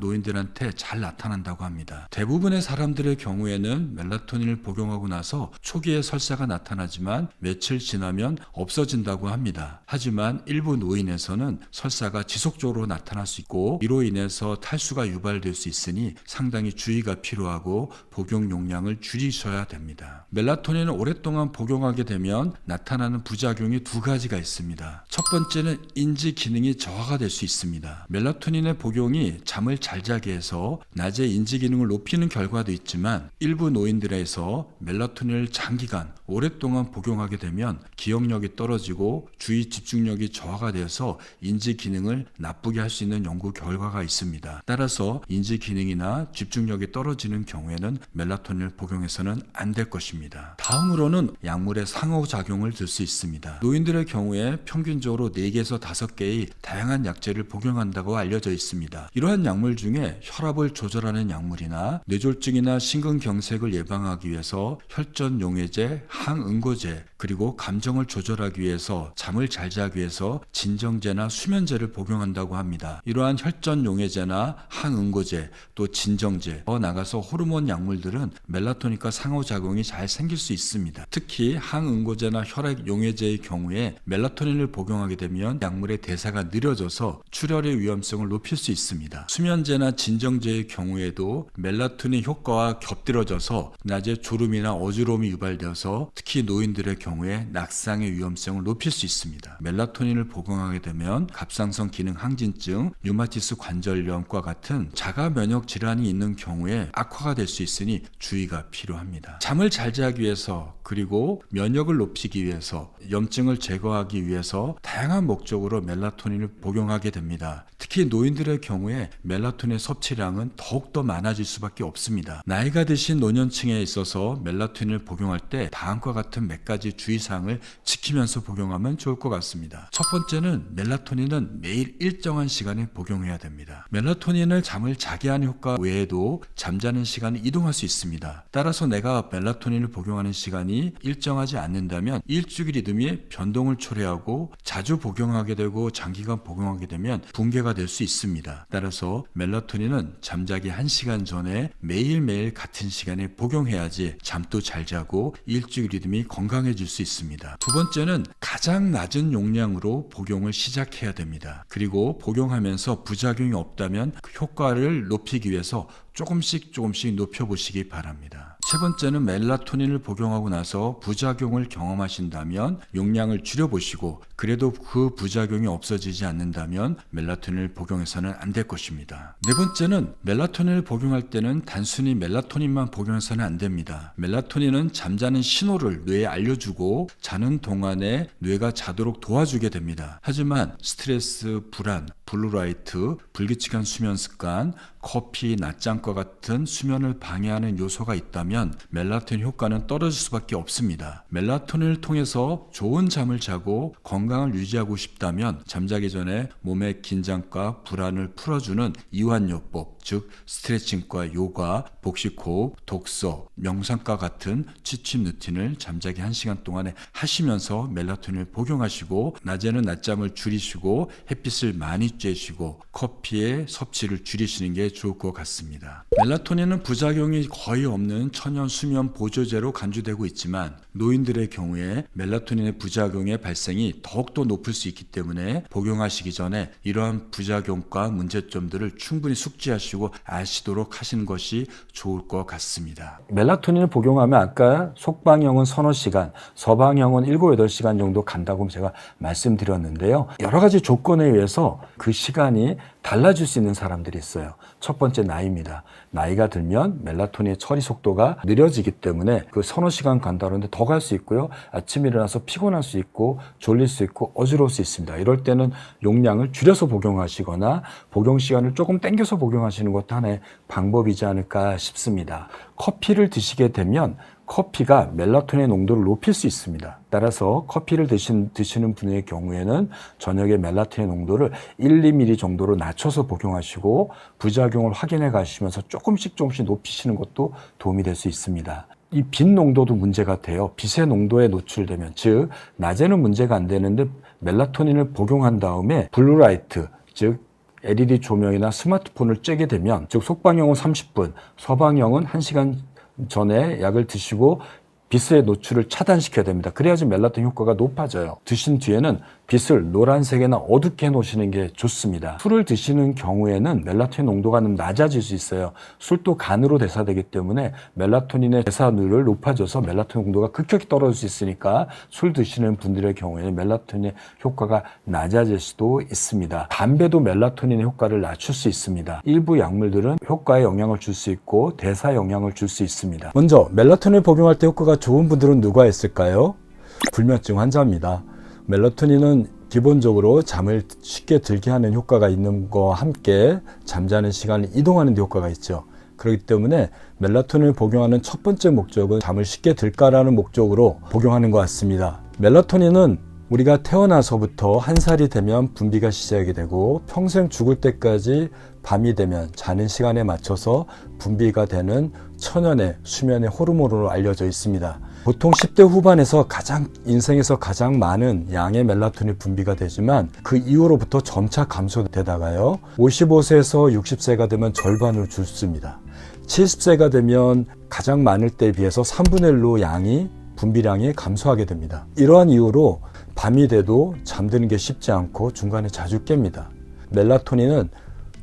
노인들한테 잘 나타난다고 합니다. 대부분의 사람들의 경우에는 멜라토닌을 복용하고 나서 초기에 설사가 나타나지만 며칠 지나면 없어진다고 합니다. 하지만 일부 노인에서는 설사가 지속적으로 나타날 수 있고 이로 인해서 탈수가 유발될 수 있으니 상당히 주의가 필요하고 복용 용량을 줄이셔야 됩니다. 멜라토닌을 오랫동안 복용하게 되면 나타나는 부작용이 두 가지가 있습니다. 첫 번째는 인지 기능이 저하가 될 수 있습니다. 멜라토닌의 복용이 잠을 잘 자게 해서 낮에 인지 기능을 높이는 결과도 있지만 일부 노인들에서 멜라토닌을 장기간 오랫동안 복용하게 되면 기억력이 떨어지고 주의 집중력이 저하가 되어서 인지 기능을 나쁘게 할 수 있는 연구 결과가 있습니다. 따라서 인지 기능이나 집중력이 떨어지는 경우에는 멜라토닌을 복용해서는 안 될 것입니다. 다음으로는 약물의 상호작용을 들 수 있습니다. 노인들의 경우에 평균적으로 4개에서 5개의 다양한 약제를 복용한다고 알려져 알려져 있습니다. 이러한 약물 중에 혈압을 조절하는 약물이나 뇌졸중이나 심근경색을 예방하기 위해서 혈전용해제, 항응고제, 그리고 감정을 조절하기 위해서 잠을 잘 자기 위해서 진정제나 수면제를 복용한다고 합니다. 이러한 혈전용해제나 항응고제, 또 진정제, 더 나가서 호르몬 약물들은 멜라토닌과 상호작용이 잘 생길 수 있습니다. 특히 항응고제나 혈액용해제의 경우에 멜라토닌을 복용하게 되면 약물의 대사가 느려져서 출혈의 위험성을 높일 수 있습니다. 수면제나 진정제의 경우에도 멜라토닌 효과와 겹들어져서 낮에 졸음이나 어지러움이 유발되어서 특히 노인들의 경우에 낙상의 위험성을 높일 수 있습니다. 멜라토닌을 복용하게 되면 갑상선 기능 항진증, 류마티스 관절염과 같은 자가 면역 질환이 있는 경우에 악화가 될 수 있으니 주의가 필요합니다. 잠을 잘 자기 위해서, 그리고 면역을 높이기 위해서, 염증을 제거하기 위해서 다양한 목적으로 멜라토닌을 복용하게 됩니다. 특히 노인들의 경우에 멜라토닌의 섭취량은 더욱더 많아질 수밖에 없습니다. 나이가 드신 노년층에 있어서 멜라토닌을 복용할 때 다음과 같은 몇 가지 주의사항을 지키면서 복용하면 좋을 것 같습니다. 첫 번째는 멜라토닌은 매일 일정한 시간에 복용해야 됩니다. 멜라토닌을 잠을 자게 하는 효과 외에도 잠자는 시간이 이동할 수 있습니다. 따라서 내가 멜라토닌을 복용하는 시간이 일정하지 않는다면 일주일 리듬이 변동을 초래하고 자주 복용하게 되고 장기간 복용하게 되면 붕괴가 될 수 있습니다. 따라서 멜라토닌은 잠자기 1시간 전에 매일매일 같은 시간에 복용해야지 잠도 잘 자고 일주일 리듬이 건강해질 수 있습니다. 두 번째는 가장 낮은 용량으로 복용을 시작해야 됩니다. 그리고 복용하면서 부작용이 없다면 그 효과를 높이기 위해서 조금씩 높여보시기 바랍니다. 세 번째는 멜라토닌을 복용하고 나서 부작용을 경험하신다면 용량을 줄여보시고, 그래도 그 부작용이 없어지지 않는다면 멜라토닌을 복용해서는 안 될 것입니다. 네 번째는 멜라토닌을 복용할 때는 단순히 멜라토닌만 복용해서는 안 됩니다. 멜라토닌은 잠자는 신호를 뇌에 알려주고 자는 동안에 뇌가 자도록 도와주게 됩니다. 하지만 스트레스, 불안, 블루라이트, 불규칙한 수면 습관, 커피, 낮잠과 같은 수면을 방해하는 요소가 있다면 멜라토닌 효과는 떨어질 수밖에 없습니다. 멜라토닌을 통해서 좋은 잠을 자고 건강을 유지하고 싶다면 잠자기 전에 몸의 긴장과 불안을 풀어주는 이완요법, 즉 스트레칭과 요가, 복식호흡, 독서, 명상과 같은 취침 루틴을 잠자기 1시간 동안에 하시면서 멜라토닌을 복용하시고, 낮에는 낮잠을 줄이시고 햇빛을 많이 쬐시고 커피의 섭취를 줄이시는 게 좋을 것 같습니다. 멜라토닌은 부작용이 거의 없는 천연 수면 보조제로 간주되고 있지만 노인들의 경우에 멜라토닌의 부작용의 발생이 더욱더 높을 수 있기 때문에 복용하시기 전에 이러한 부작용과 문제점들을 충분히 숙지하시고 아시도록 하시는 것이 좋을 것 같습니다. 멜라토닌을 복용하면 아까 속방형은 서너 시간, 서방형은 7, 8시간 정도 간다고 제가 말씀드렸는데요. 여러 가지 조건에 의해서 그 시간이 달라질 수 있는 사람들이 있어요. 첫 번째 나이입니다. 나이가 들면 멜라토닌의 처리 속도가 느려지기 때문에 그 서너 시간 간다 그러는데 더 갈 수 있고요. 아침에 일어나서 피곤할 수 있고 졸릴 수 있고 어지러울 수 있습니다. 이럴 때는 용량을 줄여서 복용하시거나 복용 시간을 조금 당겨서 복용하시는 것도 하나의 방법이지 않을까 싶습니다. 커피를 드시게 되면 커피가 멜라토닌의 농도를 높일 수 있습니다. 따라서 커피를 드시는 분의 경우에는 저녁에 멜라토닌 농도를 1, 2ml 정도로 낮춰서 복용하시고 부작용을 확인해 가시면서 조금씩 높이시는 것도 도움이 될 수 있습니다. 이 빛 농도도 문제가 돼요. 빛의 농도에 노출되면, 즉 낮에는 문제가 안 되는데 멜라토닌을 복용한 다음에 블루라이트, 즉 LED 조명이나 스마트폰을 쬐게 되면, 즉 속방형은 30분, 서방형은 1시간 전에 약을 드시고 빛의 노출을 차단시켜야 됩니다. 그래야지 멜라토닌 효과가 높아져요. 드신 뒤에는 빛을 노란색이나 어둡게 해놓으시는 게 좋습니다. 술을 드시는 경우에는 멜라토닌 농도가 너무 낮아질 수 있어요. 술도 간으로 대사되기 때문에 멜라토닌의 대사율을 높아져서 멜라토닌 농도가 급격히 떨어질 수 있으니까 술 드시는 분들의 경우에는 멜라토닌의 효과가 낮아질 수도 있습니다. 담배도 멜라토닌의 효과를 낮출 수 있습니다. 일부 약물들은 효과에 영향을 줄 수 있고 대사에 영향을 줄 수 있습니다. 먼저 멜라토닌을 복용할 때 효과가 좋은 분들은 누가 있을까요? 불면증 환자입니다. 멜라토닌은 기본적으로 잠을 쉽게 들게 하는 효과가 있는 것과 함께 잠자는 시간을 이동하는 데 효과가 있죠. 그렇기 때문에 멜라토닌을 복용하는 첫 번째 목적은 잠을 쉽게 들까라는 목적으로 복용하는 것 같습니다. 멜라토닌은 우리가 태어나서부터 한 살이 되면 분비가 시작이 되고 평생 죽을 때까지 밤이 되면 자는 시간에 맞춰서 분비가 되는 천연의 수면의 호르몬으로 알려져 있습니다. 보통 10대 후반에서 인생에서 가장 많은 양의 멜라토닌 분비가 되지만 그 이후로부터 점차 감소되다가요. 55세에서 60세가 되면 절반으로 줄습니다. 70세가 되면 가장 많을 때에 비해서 3분의 1로 분비량이 감소하게 됩니다. 이러한 이유로 밤이 돼도 잠드는 게 쉽지 않고 중간에 자주 깹니다. 멜라토닌은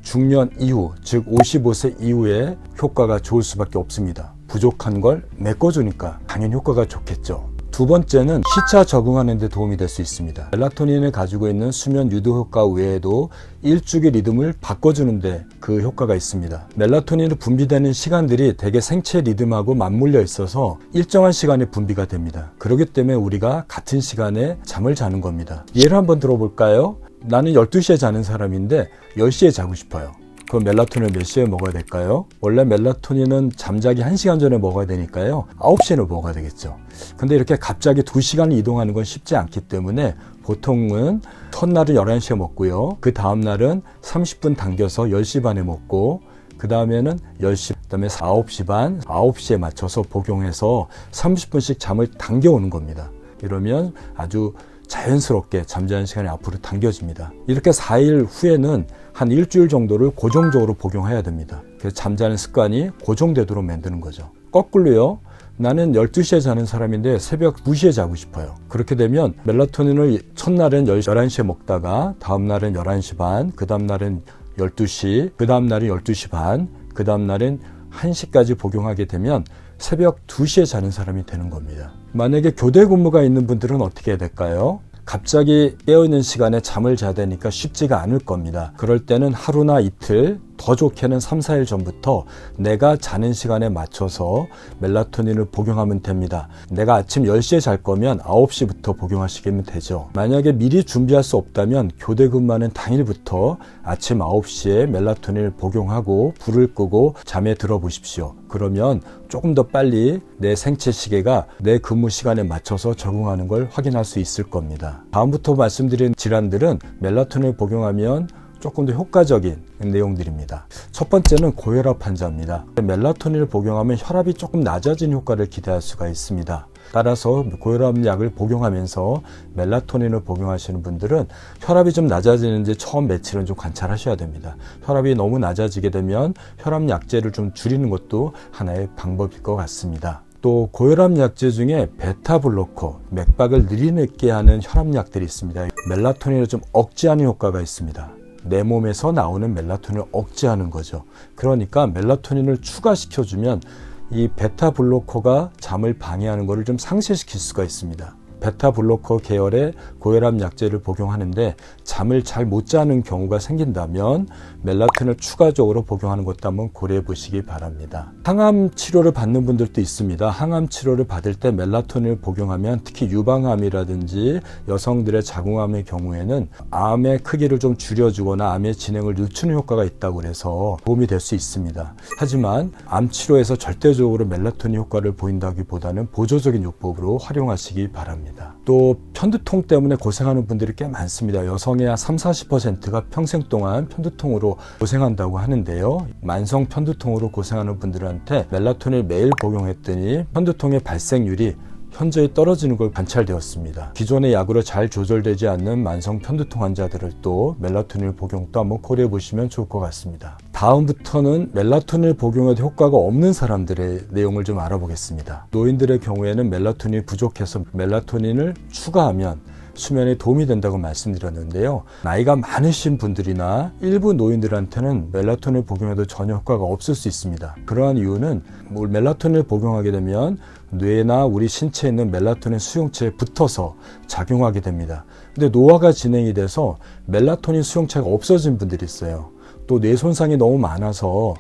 중년 이후, 즉 55세 이후에 효과가 좋을 수밖에 없습니다. 부족한 걸 메꿔주니까 당연히 효과가 좋겠죠. 두 번째는 시차 적응하는 데 도움이 될 수 있습니다. 멜라토닌을 가지고 있는 수면 유도 효과 외에도 일주기 리듬을 바꿔주는데 그 효과가 있습니다. 멜라토닌이 분비되는 시간들이 대개 생체 리듬하고 맞물려 있어서 일정한 시간에 분비가 됩니다. 그렇기 때문에 우리가 같은 시간에 잠을 자는 겁니다. 예를 한번 들어볼까요? 나는 12시에 자는 사람인데 10시에 자고 싶어요. 그럼 멜라토닌을 몇 시에 먹어야 될까요? 원래 멜라토닌은 잠자기 1시간 전에 먹어야 되니까요. 9시에는 먹어야 되겠죠. 근데 이렇게 갑자기 2시간을 이동하는 건 쉽지 않기 때문에 보통은 첫날은 11시에 먹고요. 그 다음날은 30분 당겨서 10시 반에 먹고 그 다음에는 10시, 그 다음에 9시 반, 9시에 맞춰서 복용해서 30분씩 잠을 당겨오는 겁니다. 이러면 아주 자연스럽게 잠자는 시간이 앞으로 당겨집니다. 이렇게 4일 후에는 한 일주일 정도를 고정적으로 복용해야 됩니다. 그래서 잠자는 습관이 고정되도록 만드는 거죠. 거꾸로요. 나는 12시에 자는 사람인데 새벽 2시에 자고 싶어요. 그렇게 되면 멜라토닌을 첫날은 11시에 먹다가 다음날은 11시 반, 그 다음날은 12시, 그 다음날은 12시 반, 그 다음날은 1시까지 복용하게 되면 새벽 2시에 자는 사람이 되는 겁니다. 만약에 교대 근무가 있는 분들은 어떻게 해야 될까요? 갑자기 깨어있는 시간에 잠을 자야 되니까 쉽지가 않을 겁니다. 그럴 때는 하루나 이틀, 더 좋게는 3, 4일 전부터 내가 자는 시간에 맞춰서 멜라토닌을 복용하면 됩니다. 내가 아침 10시에 잘 거면 9시부터 복용하시면 되죠. 만약에 미리 준비할 수 없다면 교대 근무하는 당일부터 아침 9시에 멜라토닌을 복용하고 불을 끄고 잠에 들어 보십시오. 그러면 조금 더 빨리 내 생체 시계가 내 근무 시간에 맞춰서 적응하는 걸 확인할 수 있을 겁니다. 다음부터 말씀드린 질환들은 멜라토닌을 복용하면 조금 더 효과적인 내용들입니다. 첫 번째는 고혈압 환자입니다. 멜라토닌을 복용하면 혈압이 조금 낮아진 효과를 기대할 수가 있습니다. 따라서 고혈압 약을 복용하면서 멜라토닌을 복용하시는 분들은 혈압이 좀 낮아지는지 처음 며칠은 좀 관찰하셔야 됩니다. 혈압이 너무 낮아지게 되면 혈압 약제를 좀 줄이는 것도 하나의 방법일 것 같습니다. 또 고혈압 약제 중에 베타블로커, 맥박을 느리게 하는 혈압약들이 있습니다. 멜라토닌을 좀 억제하는 효과가 있습니다. 내 몸에서 나오는 멜라토닌을 억제하는 거죠. 그러니까 멜라토닌을 추가시켜주면 이 베타블로커가 잠을 방해하는 것을 좀 상쇄시킬 수가 있습니다. 베타블로커 계열의 고혈압 약제를 복용하는데 잠을 잘 못 자는 경우가 생긴다면 멜라토닌을 추가적으로 복용하는 것도 한번 고려해 보시기 바랍니다. 항암 치료를 받는 분들도 있습니다. 항암 치료를 받을 때 멜라토닌을 복용하면 특히 유방암이라든지 여성들의 자궁암의 경우에는 암의 크기를 좀 줄여주거나 암의 진행을 늦추는 효과가 있다고 해서 도움이 될 수 있습니다. 하지만 암 치료에서 절대적으로 멜라토닌 효과를 보인다기보다는 보조적인 요법으로 활용하시기 바랍니다. 또 편두통 때문에 고생하는 분들이 꽤 많습니다. 여성의 한 30-40%가 평생 동안 편두통으로 고생한다고 하는데요. 만성 편두통으로 고생하는 분들한테 멜라토닌을 매일 복용했더니 편두통의 발생률이 현저히 떨어지는 걸 관찰되었습니다. 기존의 약으로 잘 조절되지 않는 만성 편두통 환자들을 또 멜라토닌 복용도 한번 고려해 보시면 좋을 것 같습니다. 다음부터는 멜라토닌을 복용해도 효과가 없는 사람들의 내용을 좀 알아보겠습니다. 노인들의 경우에는 멜라토닌이 부족해서 멜라토닌을 추가하면 수면에 도움이 된다고 말씀드렸는데요. 나이가 많으신 분들이나 일부 노인들한테는 멜라토닌을 복용해도 전혀 효과가 없을 수 있습니다. 그러한 이유는 멜라토닌을 복용하게 되면 뇌나 우리 신체에 있는 멜라토닌 수용체에 붙어서 작용하게 됩니다. 근데 노화가 진행이 돼서 멜라토닌 수용체가 없어진 분들이 있어요. 또 뇌 손상이 너무 많아서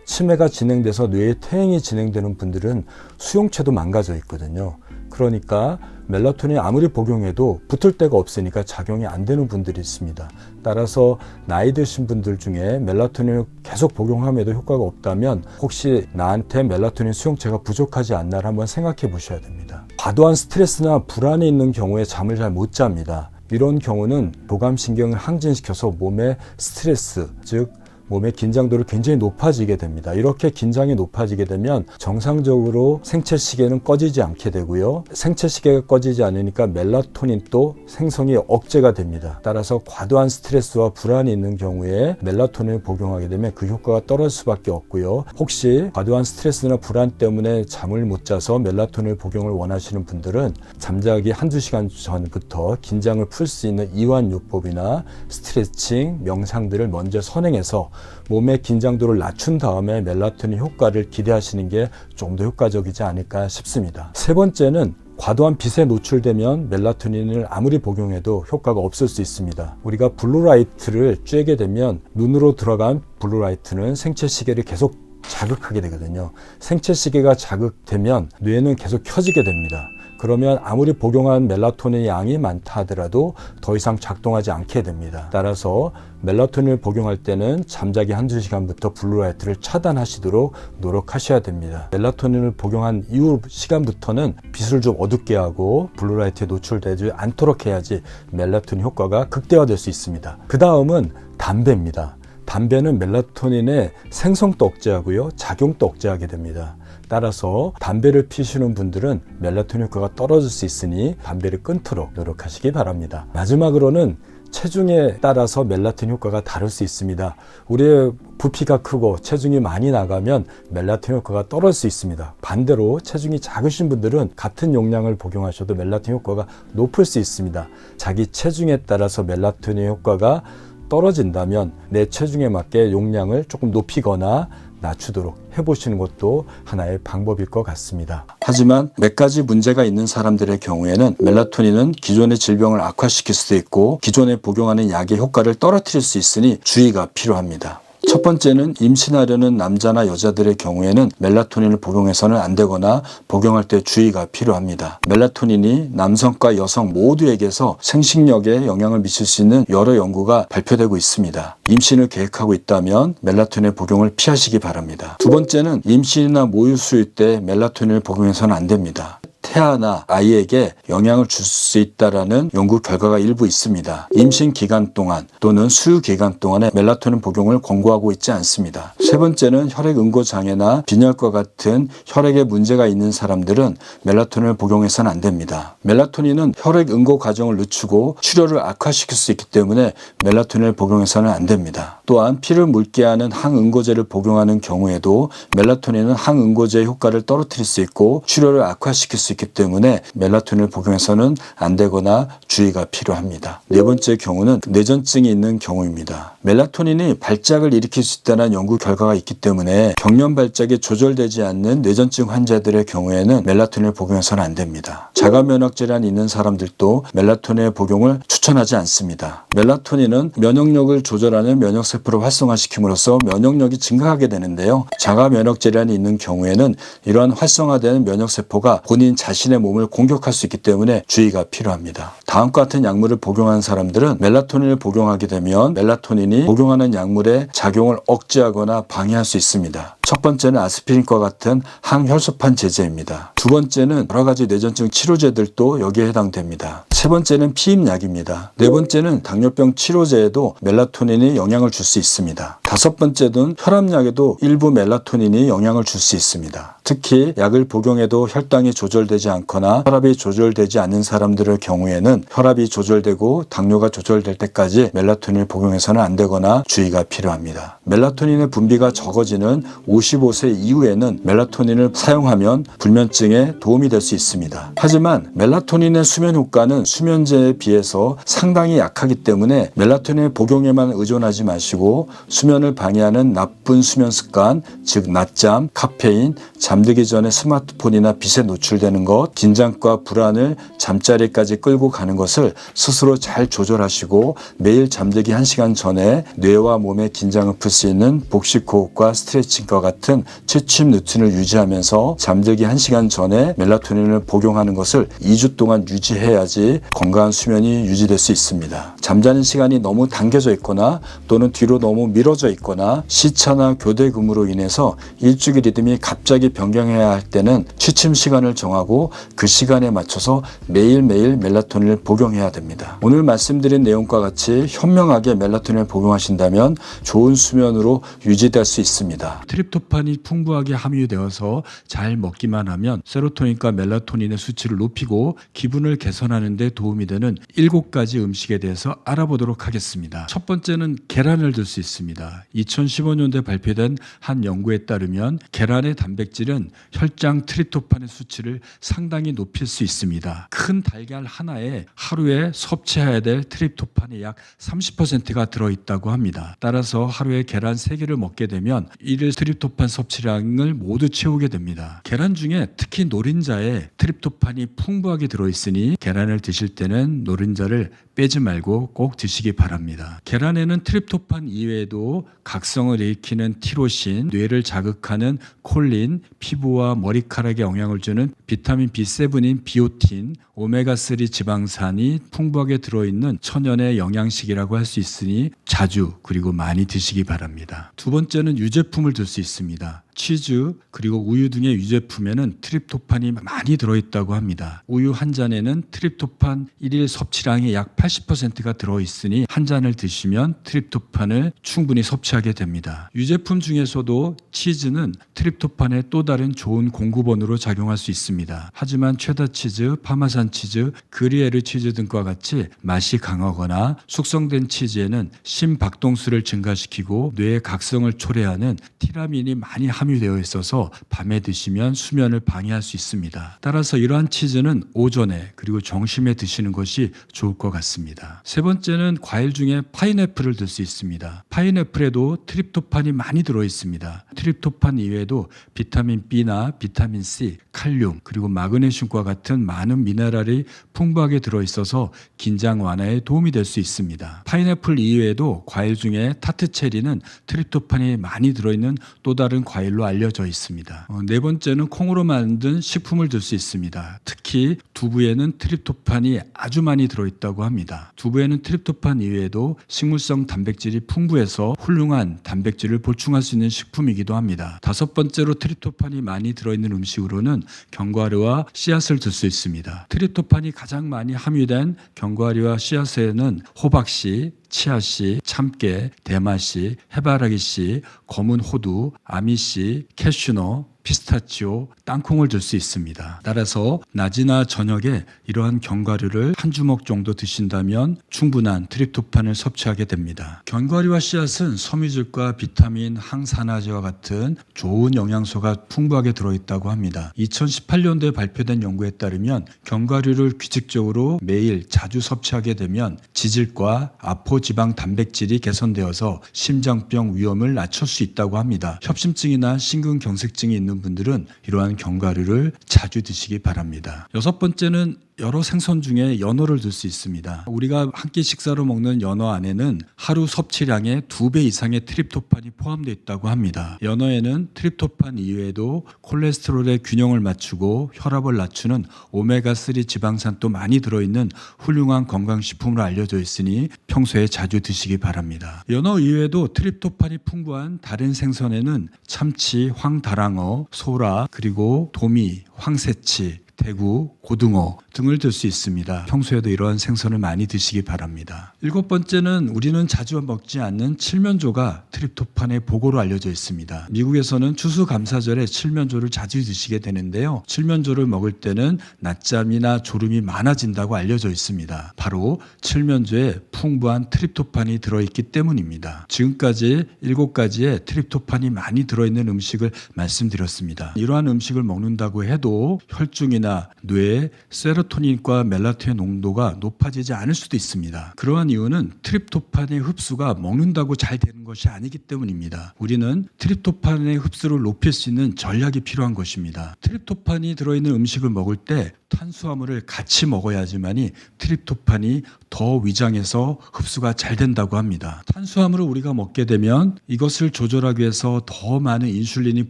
치매가 진행돼서 뇌의 퇴행이 진행되는 분들은 수용체도 망가져 있거든요. 그러니까 멜라토닌 아무리 복용해도 붙을 데가 없으니까 작용이 안 되는 분들이 있습니다. 따라서 나이 드신 분들 중에 멜라토닌을 계속 복용함에도 효과가 없다면 혹시 나한테 멜라토닌 수용체가 부족하지 않나를 한번 생각해 보셔야 됩니다. 과도한 스트레스나 불안이 있는 경우에 잠을 잘 못 잡니다. 이런 경우는 교감신경을 항진시켜서 몸의 스트레스, 즉 몸의 긴장도를 굉장히 높아지게 됩니다. 이렇게 긴장이 높아지게 되면 정상적으로 생체시계는 꺼지지 않게 되고요. 생체시계가 꺼지지 않으니까 멜라토닌도 생성이 억제가 됩니다. 따라서 과도한 스트레스와 불안이 있는 경우에 멜라토닌을 복용하게 되면 그 효과가 떨어질 수밖에 없고요. 혹시 과도한 스트레스나 불안 때문에 잠을 못 자서 멜라토닌 복용을 원하시는 분들은 잠자기 한두 시간 전부터 긴장을 풀 수 있는 이완요법이나 스트레칭, 명상들을 먼저 선행해서 몸의 긴장도를 낮춘 다음에 멜라토닌 효과를 기대하시는 게 좀 더 효과적이지 않을까 싶습니다. 세 번째는 과도한 빛에 노출되면 멜라토닌을 아무리 복용해도 효과가 없을 수 있습니다. 우리가 블루라이트를 쬐게 되면 눈으로 들어간 블루라이트는 생체시계를 계속 자극하게 되거든요. 생체시계가 자극되면 뇌는 계속 켜지게 됩니다. 그러면 아무리 복용한 멜라토닌의 양이 많다 하더라도 더 이상 작동하지 않게 됩니다. 따라서 멜라토닌을 복용할 때는 잠자기 한두 시간부터 블루라이트를 차단하시도록 노력하셔야 됩니다. 멜라토닌을 복용한 이후 시간부터는 빛을 좀 어둡게 하고 블루라이트에 노출되지 않도록 해야지 멜라토닌 효과가 극대화될 수 있습니다. 그 다음은 담배입니다. 담배는 멜라토닌의 생성도 억제하고요, 작용도 억제하게 됩니다. 따라서 담배를 피우시는 분들은 멜라토닌 효과가 떨어질 수 있으니 담배를 끊도록 노력하시기 바랍니다. 마지막으로는 체중에 따라서 멜라토닌 효과가 다를 수 있습니다. 우리의 부피가 크고 체중이 많이 나가면 멜라토닌 효과가 떨어질 수 있습니다. 반대로 체중이 작으신 분들은 같은 용량을 복용하셔도 멜라토닌 효과가 높을 수 있습니다. 자기 체중에 따라서 멜라토닌 효과가 떨어진다면 내 체중에 맞게 용량을 조금 높이거나 낮추도록 해보시는 것도 하나의 방법일 것 같습니다. 하지만 몇 가지 문제가 있는 사람들의 경우에는 멜라토닌은 기존의 질병을 악화시킬 수도 있고 기존에 복용하는 약의 효과를 떨어뜨릴 수 있으니 주의가 필요합니다. 첫 번째는 임신하려는 남자나 여자들의 경우에는 멜라토닌을 복용해서는 안 되거나 복용할 때 주의가 필요합니다. 멜라토닌이 남성과 여성 모두에게서 생식력에 영향을 미칠 수 있는 여러 연구가 발표되고 있습니다. 임신을 계획하고 있다면 멜라토닌의 복용을 피하시기 바랍니다. 두 번째는 임신이나 모유 수유 때 멜라토닌을 복용해서는 안 됩니다. 태아나 아이에게 영향을 줄 수 있다라는 연구 결과가 일부 있습니다. 임신 기간 동안 또는 수유 기간 동안에 멜라토닌 복용을 권고하고 있지 않습니다. 세 번째는 혈액 응고 장애나 빈혈과 같은 혈액에 문제가 있는 사람들은 멜라토닌을 복용해서는 안 됩니다. 멜라토닌은 혈액 응고 과정을 늦추고 출혈을 악화시킬 수 있기 때문에 멜라토닌을 복용해서는 안 됩니다. 또한 피를 묽게 하는 항응고제를 복용하는 경우에도 멜라토닌은 항응고제의 효과를 떨어뜨릴 수 있고 출혈을 악화시킬 수 있기 때문에 멜라토닌을 복용해서는 안 되거나 주의가 필요합니다. 네 번째 경우는 뇌전증이 있는 경우입니다. 멜라토닌이 발작을 일으킬 수 있다는 연구 결과가 있기 때문에 경련 발작이 조절되지 않는 뇌전증 환자들의 경우에는 멜라토닌을 복용해서는 안 됩니다. 자가 면역 질환이 있는 사람들도 멜라토닌의 복용을 추천하지 않습니다. 멜라토닌은 면역력을 조절하는 면역세포를 활성화시킴으로써 면역력이 증가하게 되는데요. 자가 면역 질환이 있는 경우에는 이러한 활성화된 면역세포가 본인 자신의 몸을 공격할 수 있기 때문에 주의가 필요합니다. 다음과 같은 약물을 복용하는 사람들은 멜라토닌을 복용하게 되면 멜라토닌이 복용하는 약물의 작용을 억제하거나 방해할 수 있습니다. 첫 번째는 아스피린과 같은 항혈소판 제제입니다. 두 번째는 여러 가지 뇌전증 치료제들도 여기에 해당됩니다. 세 번째는 피임약입니다. 네 번째는 당뇨병 치료제에도 멜라토닌이 영향을 줄 수 있습니다. 다섯 번째는 혈압약에도 일부 멜라토닌이 영향을 줄 수 있습니다. 특히 약을 복용해도 혈당이 조절되지 않거나 혈압이 조절되지 않는 사람들의 경우에는 혈압이 조절되고 당뇨가 조절될 때까지 멜라토닌을 복용해서는 안 되거나 주의가 필요합니다. 멜라토닌의 분비가 적어지는 55세 이후에는 멜라토닌을 사용하면 불면증에 도움이 될 수 있습니다. 하지만 멜라토닌의 수면 효과는 수면제에 비해서 상당히 약하기 때문에 멜라토닌 복용에만 의존하지 마시고 수면을 방해하는 나쁜 수면 습관, 즉 낮잠, 카페인, 잠들기 전에 스마트폰이나 빛에 노출되는 것, 긴장과 불안을 잠자리까지 끌고 가는 것을 스스로 잘 조절하시고 매일 잠들기 1시간 전에 뇌와 몸의 긴장을 풀 수 있는 복식 호흡과 스트레칭과 같은 취침 루틴을 유지하면서 잠들기 1시간 전에 전에 멜라토닌을 복용하는 것을 2주 동안 유지해야지 건강한 수면이 유지될 수 있습니다. 잠자는 시간이 너무 당겨져 있거나 또는 뒤로 너무 미뤄져 있거나 시차나 교대 근무로 인해서 일주기 리듬이 갑자기 변경해야 할 때는 취침 시간을 정하고 그 시간에 맞춰서 매일매일 멜라토닌을 복용해야 됩니다. 오늘 말씀드린 내용과 같이 현명하게 멜라토닌을 복용하신다면 좋은 수면으로 유지될 수 있습니다. 트립토판이 풍부하게 함유되어서 잘 먹기만 하면 세로토닌과 멜라토닌의 수치를 높이고 기분을 개선하는 데 도움이 되는 7가지 음식에 대해서 알아보도록 하겠습니다. 첫 번째는 계란을 들 수 있습니다. 2015년도에 발표된 한 연구에 따르면 계란의 단백질은 혈장 트립토판의 수치를 상당히 높일 수 있습니다. 큰 달걀 하나에 하루에 섭취해야 될 트립토판의 약 30%가 들어있다고 합니다. 따라서 하루에 계란 3개를 먹게 되면 일일 트립토판 섭취량을 모두 채우게 됩니다. 계란 중에 특히 노른자에 트립토판이 풍부하게 들어있으니 계란을 드실 때는 노른자를 빼지 말고 꼭 드시기 바랍니다. 계란에는 트립토판 이외에도 각성을 일으키는 티로신, 뇌를 자극하는 콜린, 피부와 머리카락에 영향을 주는 비타민 B7인 비오틴, 오메가3 지방산이 풍부하게 들어있는 천연의 영양식이라고 할 수 있으니 자주 그리고 많이 드시기 바랍니다. 두 번째는 유제품을 들 수 있습니다. 치즈 그리고 우유 등의 유제품에는 트립토판이 많이 들어있다고 합니다. 우유 한 잔에는 트립토판 1일 섭취량의 약 80%가 들어있으니 한 잔을 드시면 트립토판을 충분히 섭취하게 됩니다. 유제품 중에서도 치즈는 트립토판의 또 다른 좋은 공급원으로 작용할 수 있습니다. 하지만 체다 치즈, 파마산 치즈, 그리에르 치즈 등과 같이 맛이 강하거나 숙성된 치즈에는 심박동수를 증가시키고 뇌의 각성을 초래하는 티라민이 많이 함유되어 있어서 밤에 드시면 수면을 방해할 수 있습니다. 따라서 이러한 치즈는 오전에 그리고 점심에 드시는 것이 좋을 것 같습니다. 세 번째는 과일 중에 파인애플을 들 수 있습니다. 파인애플에도 트립토판이 많이 들어있습니다. 트립토판 이외에도 비타민 B나 비타민 C, 칼륨 그리고 마그네슘과 같은 많은 미네랄이 풍부하게 들어있어서 긴장 완화에 도움이 될 수 있습니다. 파인애플 이외에도 과일 중에 타트체리는 트립토판이 많이 들어있는 또 다른 과일로 알려져 있습니다. 네 번째는 콩으로 만든 식품을 들 수 있습니다. 특히 두부에는 트립토판이 아주 많이 들어있다고 합니다. 두부에는 트립토판 이외에도 식물성 단백질이 풍부해서 훌륭한 단백질을 보충할 수 있는 식품이기도 합니다. 다섯 번째로 트립토판이 많이 들어있는 음식으로는 견과류와 씨앗을 들 수 있습니다. 트립토판이 가장 많이 함유된 견과류와 씨앗에는 호박씨, 치아씨, 참깨, 대마씨, 해바라기씨, 검은 호두, 아미씨, 캐슈너, 피스타치오, 땅콩을 들 수 있습니다. 따라서 낮이나 저녁에 이러한 견과류를 한 주먹 정도 드신다면 충분한 트립토판을 섭취하게 됩니다. 견과류와 씨앗은 섬유질과 비타민, 항산화제와 같은 좋은 영양소가 풍부하게 들어있다고 합니다. 2018년도에 발표된 연구에 따르면 견과류를 규칙적으로 매일 자주 섭취하게 되면 지질과 아포지방 단백질이 개선되어서 심장병 위험을 낮출 수 있다고 합니다. 협심증이나 심근경색증이 있는 분들은 이러한 견과류를 자주 드시기 바랍니다. 여섯 번째는 여러 생선 중에 연어를 들 수 있습니다. 우리가 한 끼 식사로 먹는 연어 안에는 하루 섭취량의 2배 이상의 트립토판이 포함되어 있다고 합니다. 연어에는 트립토판 이외에도 콜레스테롤의 균형을 맞추고 혈압을 낮추는 오메가3 지방산도 많이 들어있는 훌륭한 건강식품으로 알려져 있으니 평소에 자주 드시기 바랍니다. 연어 이외에도 트립토판이 풍부한 다른 생선에는 참치, 황다랑어, 소라, 그리고 도미, 황새치, 대구, 고등어 등을 들 수 있습니다. 평소에도 이러한 생선을 많이 드시기 바랍니다. 일곱 번째는 우리는 자주 먹지 않는 칠면조가 트립토판의 보고로 알려져 있습니다. 미국에서는 추수감사절에 칠면조를 자주 드시게 되는데요. 칠면조를 먹을 때는 낮잠이나 졸음이 많아진다고 알려져 있습니다. 바로 칠면조에 풍부한 트립토판이 들어있기 때문입니다. 지금까지 7가지의 트립토판이 많이 들어있는 음식을 말씀드렸습니다. 이러한 음식을 먹는다고 해도 혈중이나 뇌의 세로토닌과 멜라토닌 농도가 높아지지 않을 수도 있습니다. 그러한 이유는 트립토판의 흡수가 먹는다고 잘 되는 것이 아니기 때문입니다. 우리는 트립토판의 흡수를 높일 수 있는 전략이 필요한 것입니다. 트립토판이 들어있는 음식을 먹을 때 탄수화물을 같이 먹어야지만이 트립토판이 더 위장에서 흡수가 잘 된다고 합니다. 탄수화물을 우리가 먹게 되면 이것을 조절하기 위해서 더 많은 인슐린이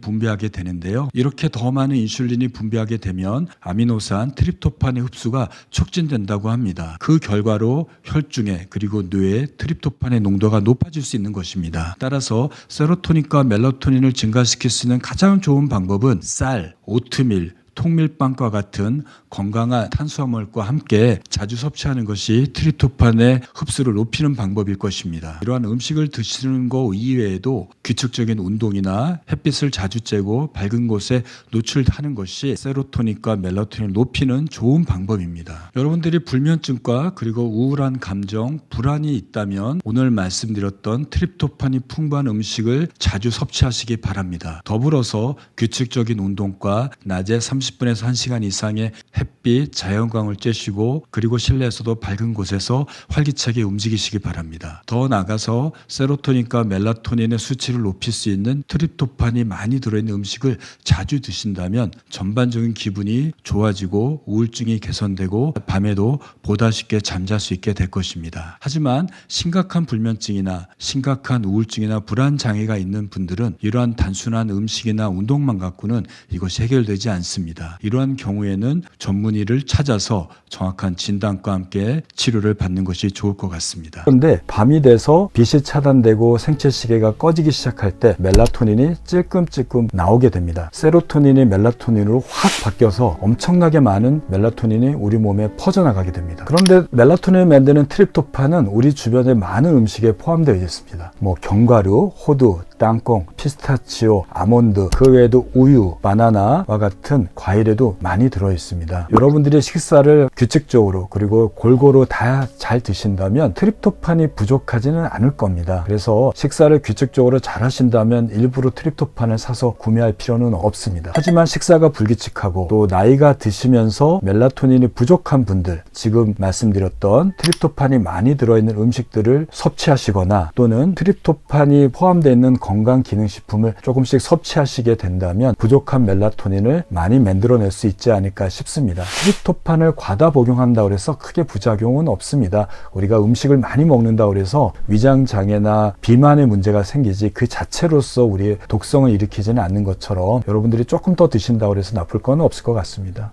분비하게 되는데요. 이렇게 더 많은 인슐린이 분비하게 되면 아미노산 트립토판의 흡수가 촉진된다고 합니다. 그 결과로 혈중에 그리고 뇌에 트립토판의 농도가 높아질 수 있는 것입니다. 따라서 세로토닌과 멜라토닌을 증가시킬 수 있는 가장 좋은 방법은 쌀, 오트밀, 통밀빵과 같은 건강한 탄수화물과 함께 자주 섭취하는 것이 트립토판의 흡수를 높이는 방법일 것입니다. 이러한 음식을 드시는 것 이외에도 규칙적인 운동이나 햇빛을 자주 쬐고 밝은 곳에 노출하는 것이 세로토닌과 멜라토닌을 높이는 좋은 방법입니다. 여러분들이 불면증과 그리고 우울한 감정, 불안이 있다면 오늘 말씀드렸던 트립토판이 풍부한 음식을 자주 섭취하시기 바랍니다. 더불어서 규칙적인 운동과 낮에 30분에서 1시간 이상의 햇빛, 자연광을 쬐시고 그리고 실내에서도 밝은 곳에서 활기차게 움직이시기 바랍니다. 더 나아가서 세로토닌과 멜라토닌의 수치를 높일 수 있는 트립토판이 많이 들어있는 음식을 자주 드신다면 전반적인 기분이 좋아지고 우울증이 개선되고 밤에도 보다 쉽게 잠잘 수 있게 될 것입니다. 하지만 심각한 불면증이나 심각한 우울증이나 불안 장애가 있는 분들은 이러한 단순한 음식이나 운동만 갖고는 이것이 해결되지 않습니다. 이러한 경우에는 전문의를 찾아서 정확한 진단과 함께 치료를 받는 것이 좋을 것 같습니다. 그런데 밤이 돼서 빛이 차단되고 생체 시계가 꺼지기 시작할 때 멜라토닌이 찔끔찔끔 나오게 됩니다. 세로토닌이 멜라토닌으로 확 바뀌어서 엄청나게 많은 멜라토닌이 우리 몸에 퍼져나가게 됩니다. 그런데 멜라토닌을 만드는 트립토판은 우리 주변의 많은 음식에 포함되어 있습니다. 견과류, 호두, 땅콩, 피스타치오, 아몬드, 그 외에도 우유, 바나나와 같은 과일에도 많이 들어있습니다. 여러분들이 식사를 규칙적으로 그리고 골고루 다 잘 드신다면 트립토판이 부족하지는 않을 겁니다. 그래서 식사를 규칙적으로 잘 하신다면 일부러 트립토판을 사서 구매할 필요는 없습니다. 하지만 식사가 불규칙하고 또 나이가 드시면서 멜라토닌이 부족한 분들, 지금 말씀드렸던 트립토판이 많이 들어있는 음식들을 섭취하시거나 또는 트립토판이 포함되어 있는 건강기능식품을 조금씩 섭취하시게 된다면 부족한 멜라토닌을 많이 만들어낼 수 있지 않을까 싶습니다. 트립토판을 과다 복용한다고 해서 크게 부작용은 없습니다. 우리가 음식을 많이 먹는다고 해서 위장장애나 비만의 문제가 생기지 그 자체로서 우리의 독성을 일으키지는 않는 것처럼 여러분들이 조금 더 드신다고 해서 나쁠 건 없을 것 같습니다.